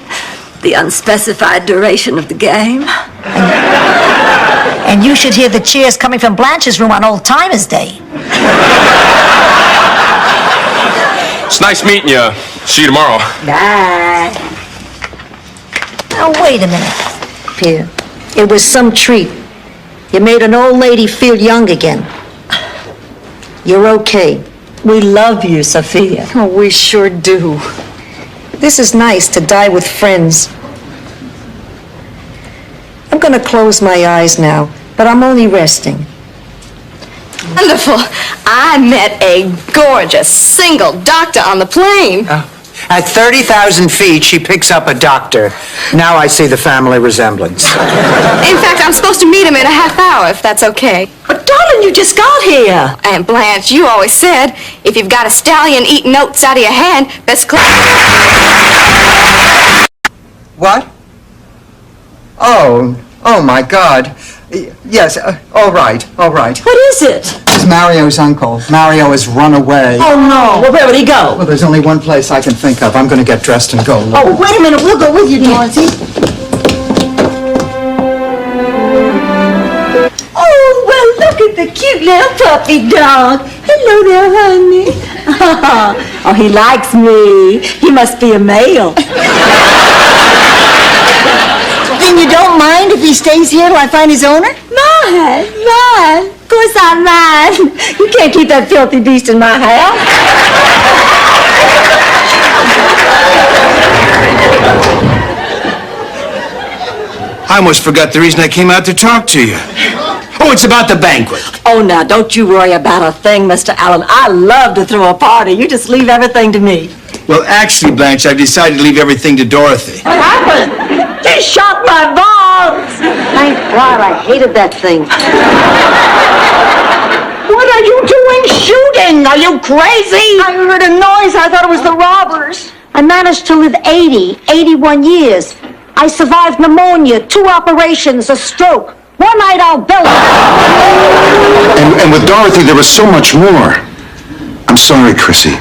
the unspecified duration of the game. And you should hear the cheers coming from Blanche's room on Old Timers Day. It's nice meeting you. See you tomorrow. Bye. Now, wait a minute, Peter. It was some treat. You made an old lady feel young again. You're okay. We love you, Sophia. Oh, we sure do. This is nice to die with friends. I'm gonna close my eyes now, but I'm only resting. Wonderful. I met a gorgeous single doctor on the plane. At 30,000 feet, she picks up a doctor. Now I see the family resemblance. In fact, I'm supposed to meet him in a half hour, if that's okay. But darling, you just got here. Aunt Blanche, you always said, if you've got a stallion eating oats out of your hand, best What? Oh my God. Yes, all right. What is it? It's Mario's uncle. Mario has run away. Oh, no. Well, where would he go? Well, there's only one place I can think of. I'm going to get dressed and go. Oh, wait a minute. We'll go with you, Dorothy. Oh, well, look at the cute little puppy dog. Hello there, honey. Oh, he likes me. He must be a male. Then you don't mind if he stays here till I find his owner? Mine. Of course I'm mine. You can't keep that filthy beast in my house. I almost forgot the reason I came out to talk to you. Oh, it's about the banquet. Oh, now, don't you worry about a thing, Mr. Allen. I love to throw a party. You just leave everything to me. Well, actually, Blanche, I've decided to leave everything to Dorothy. What happened? They shot my balls. Thank God, I hated that thing. What are you doing shooting? Are you crazy? I heard a noise. I thought it was the robbers. I managed to live 81 years. I survived pneumonia, 2 operations, a stroke. One night I'll bellow. And with Dorothy, there was so much more. I'm sorry, Chrissy.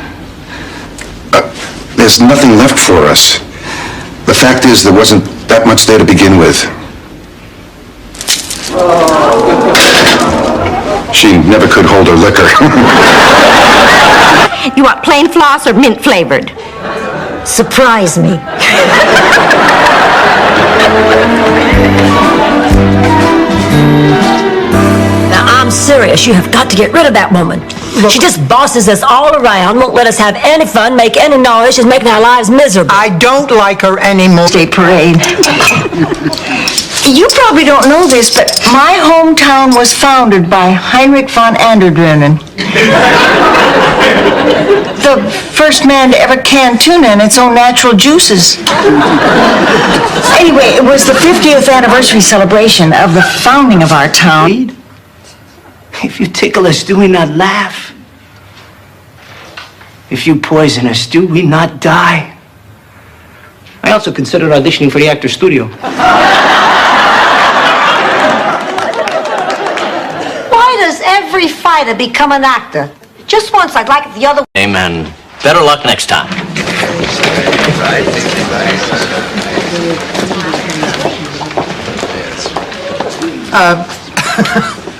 There's nothing left for us. The fact is, there wasn't that much there to begin with. She never could hold her liquor. You want plain floss or mint flavored? Surprise me. Now, I'm serious. You have got to get rid of that woman. She just bosses us all around, won't let us have any fun, make any noise. She's making our lives miserable. I don't like her anymore. State parade. You probably don't know this, but my hometown was founded by Heinrich von Anderdrenen. The first man to ever can tuna in its own natural juices. Anyway, it was the 50th anniversary celebration of the founding of our town. If you tickle us, do we not laugh? If you poison us, do we not die? I also considered auditioning for the Actors Studio. Why does every fighter become an actor? Just once, I'd like it the other way. Amen. Better luck next time.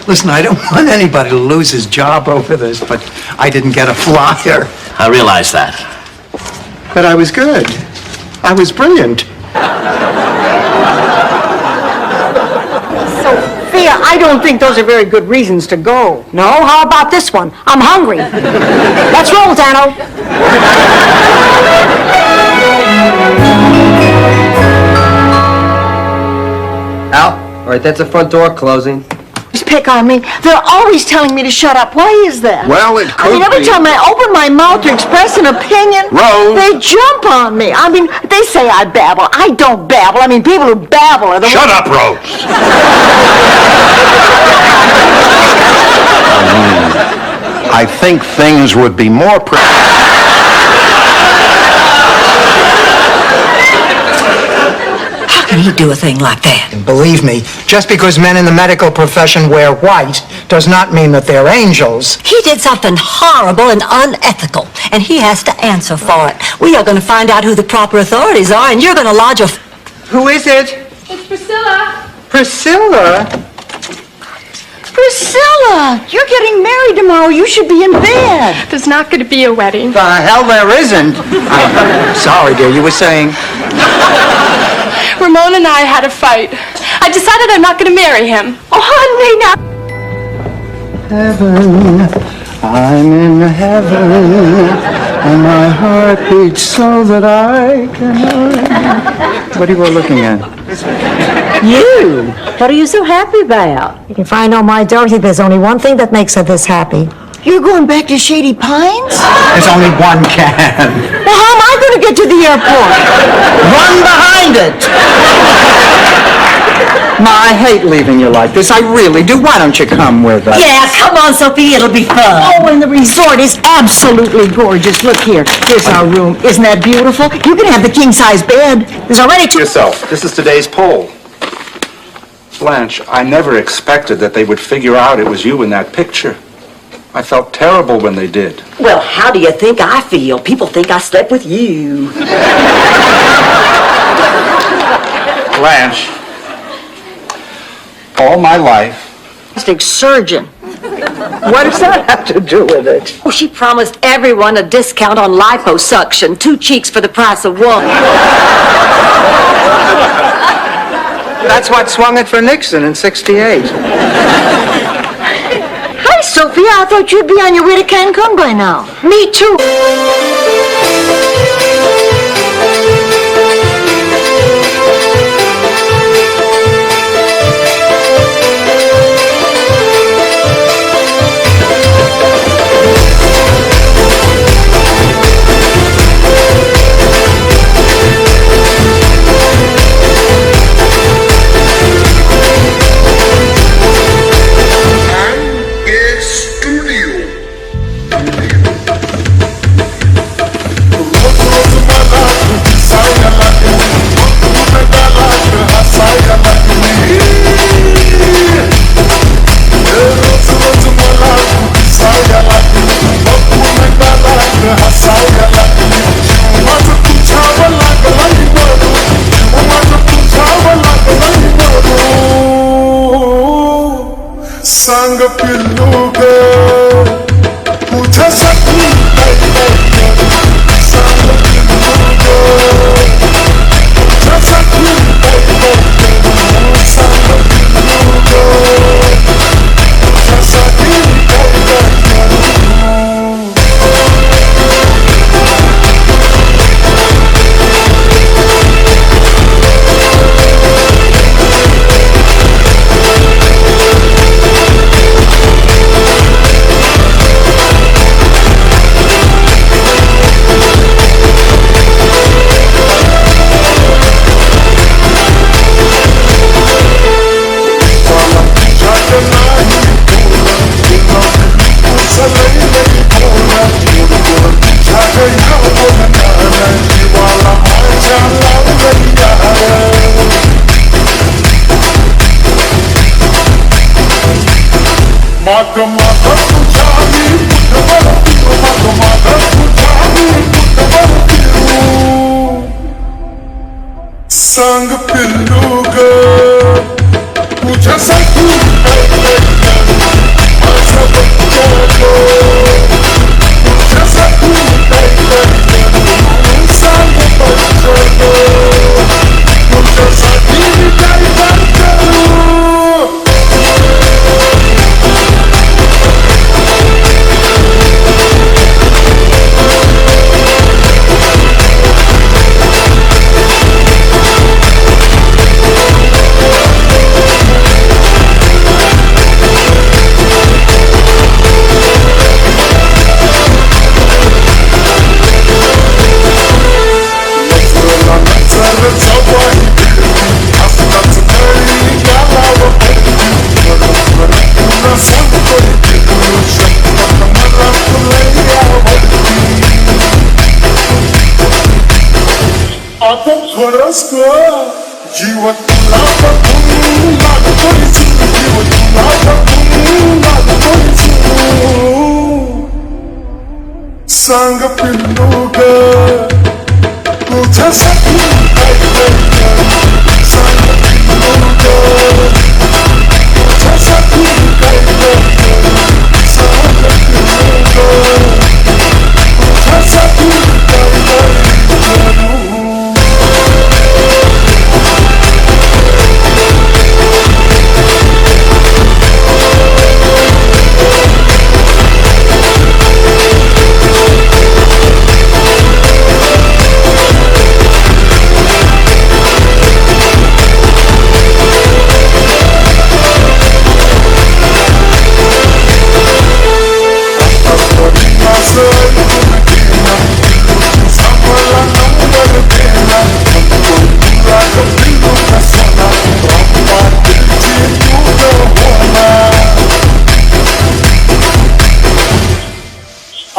Listen, I don't want anybody to lose his job over this, but I didn't get a flyer. I realize that. But I was good. I was brilliant. Sophia, I don't think those are very good reasons to go. No? How about this one? I'm hungry. Let's roll, Dano. Al, all right, that's the front door closing. Just pick on me. They're always telling me to shut up. Why is that? Well, it could every be. time I open my mouth to express an opinion, Rose. they jump on me. I mean, they say I babble. I don't babble. I mean, people who babble are the Shut up, Rose. I think things would be more... How can he do a thing like that? And believe me, just because men in the medical profession wear white does not mean that they're angels. He did something horrible and unethical, and he has to answer for it. We are going to find out who the proper authorities are, and you're going to lodge a... Who is it? It's Priscilla. Priscilla? Priscilla, you're getting married tomorrow. You should be in bed. There's not going to be a wedding. The hell there isn't. Sorry, dear, you were saying... Ramon and I had a fight. I decided I'm not going to marry him. Oh, honey, now. Heaven, I'm in heaven, and my heart beats so that I can... What are you all looking at? You? What are you so happy about? If I know my Dorothy, there's only one thing that makes her this happy. You're going back to Shady Pines? There's only one can. Well, how am I going to get to the airport? Run behind it! Ma, I hate leaving you like this. I really do. Why don't you come with us? Yeah, come on, Sophie, it'll be fun. Oh, and the resort is absolutely gorgeous. Look here. Here's our room. Isn't that beautiful? You can have the king-size bed. There's already two... Yourself. This is today's poll. Blanche, I never expected that they would figure out it was you in that picture. I felt terrible when they did. Well, how do you think I feel? People think I slept with you. Blanche, all my life... Plastic surgeon. What does that have to do with it? Oh, she promised everyone a discount on liposuction. 2 cheeks for the price of one. That's what swung it for Nixon in '68. Hi, Sophia. I thought you'd be on your way to Cancun by now. Me too. संग पिल्लू के मुझे सखी संग पिल्लू के मुझे सखी संग पिल्लू के मुझे सखी संग पिल्लू के मुझे सखी मुझे सखी संग बच्चों को मुझे सखी जीव तुला बघून लागतोय जीव, जीव तुला बघून लागतोय जीव. सांग पिल्लू ग तुझ्यासाठी काय करणार, सांग पिल्लू ग तुझ्यासाठी काय करणार, सांग पिल्लू ग तुझ्यासाठी काय करणार.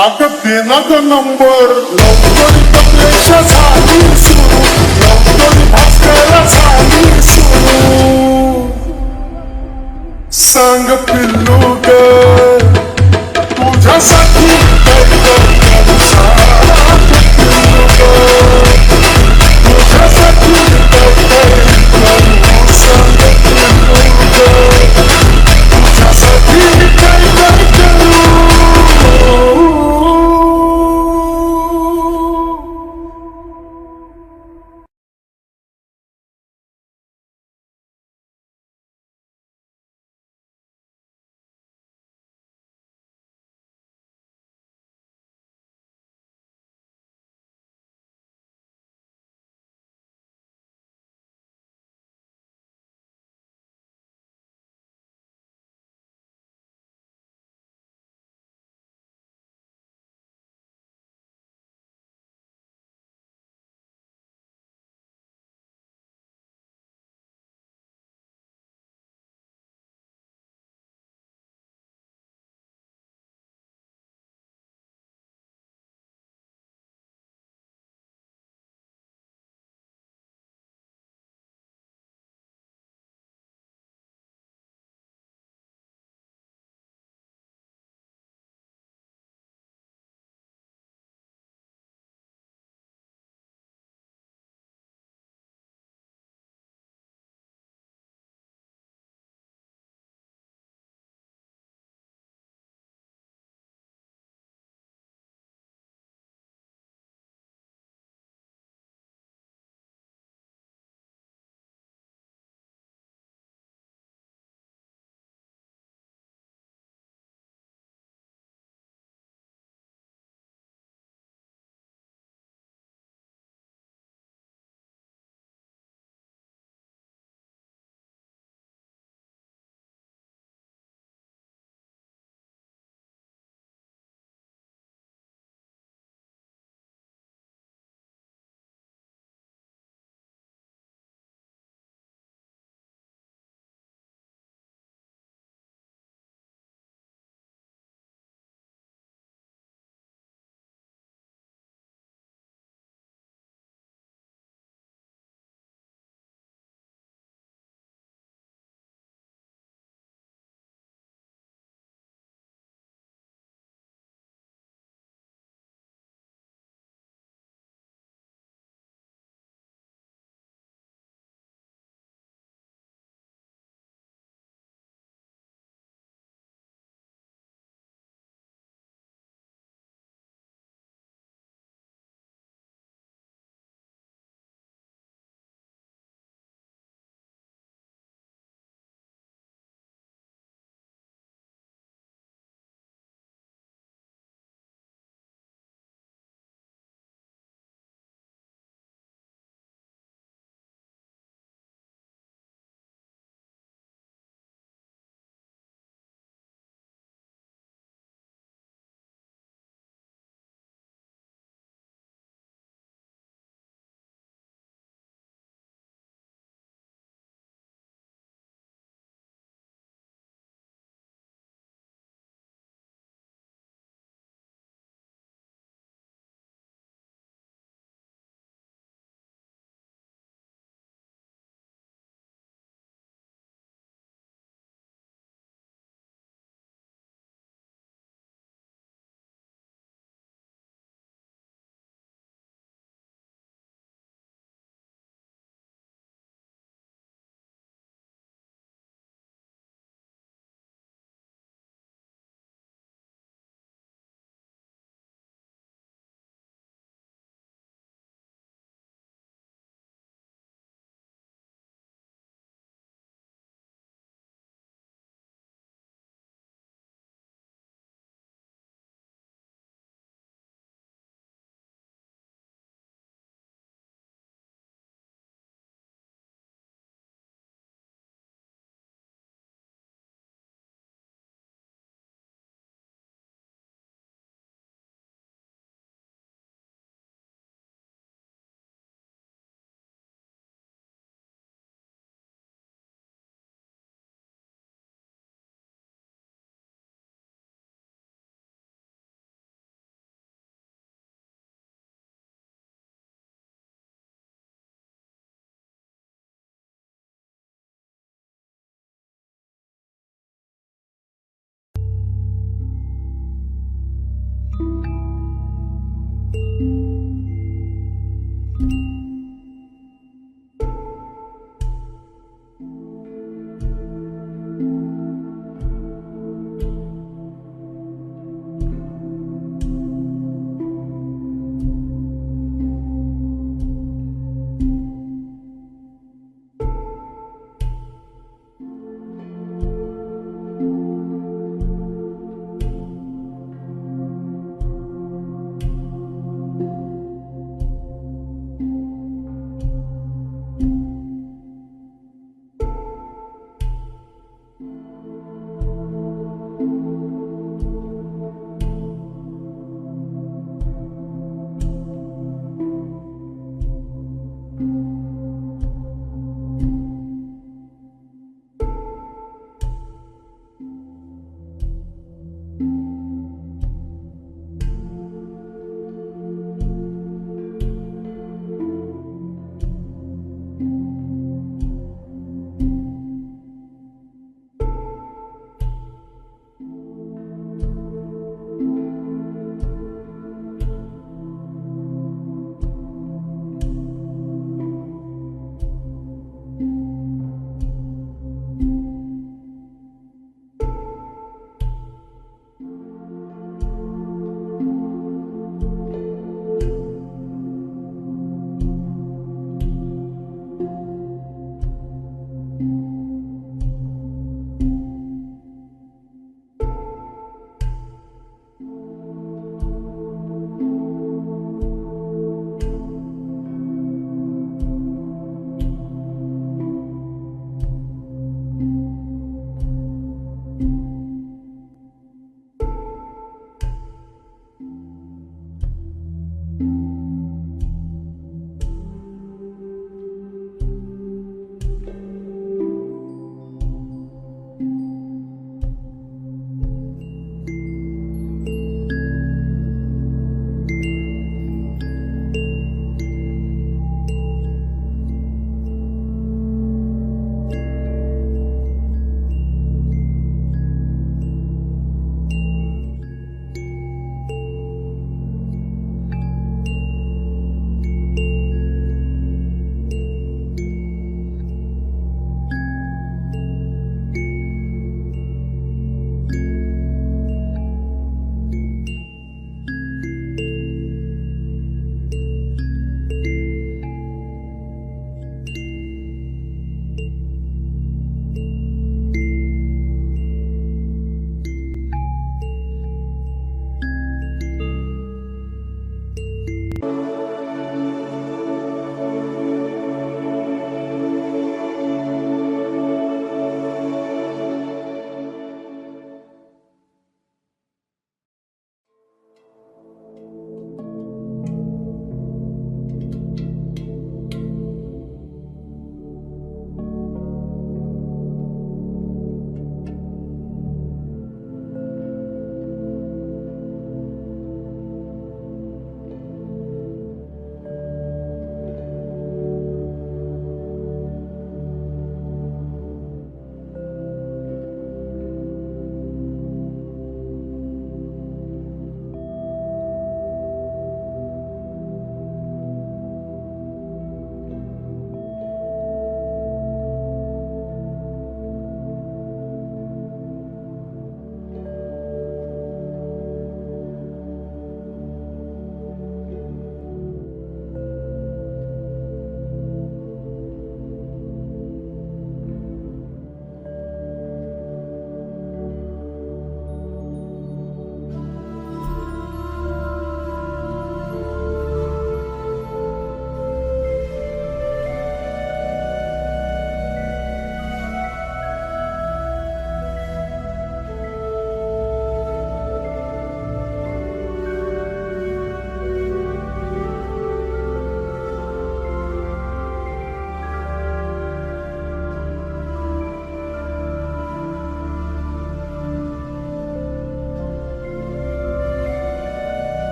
अगं देना ग नंबर, लवकर कपलेशा झाली सुरू, लवकर भास्करला झाली सुरू. सांग पिल्लू ग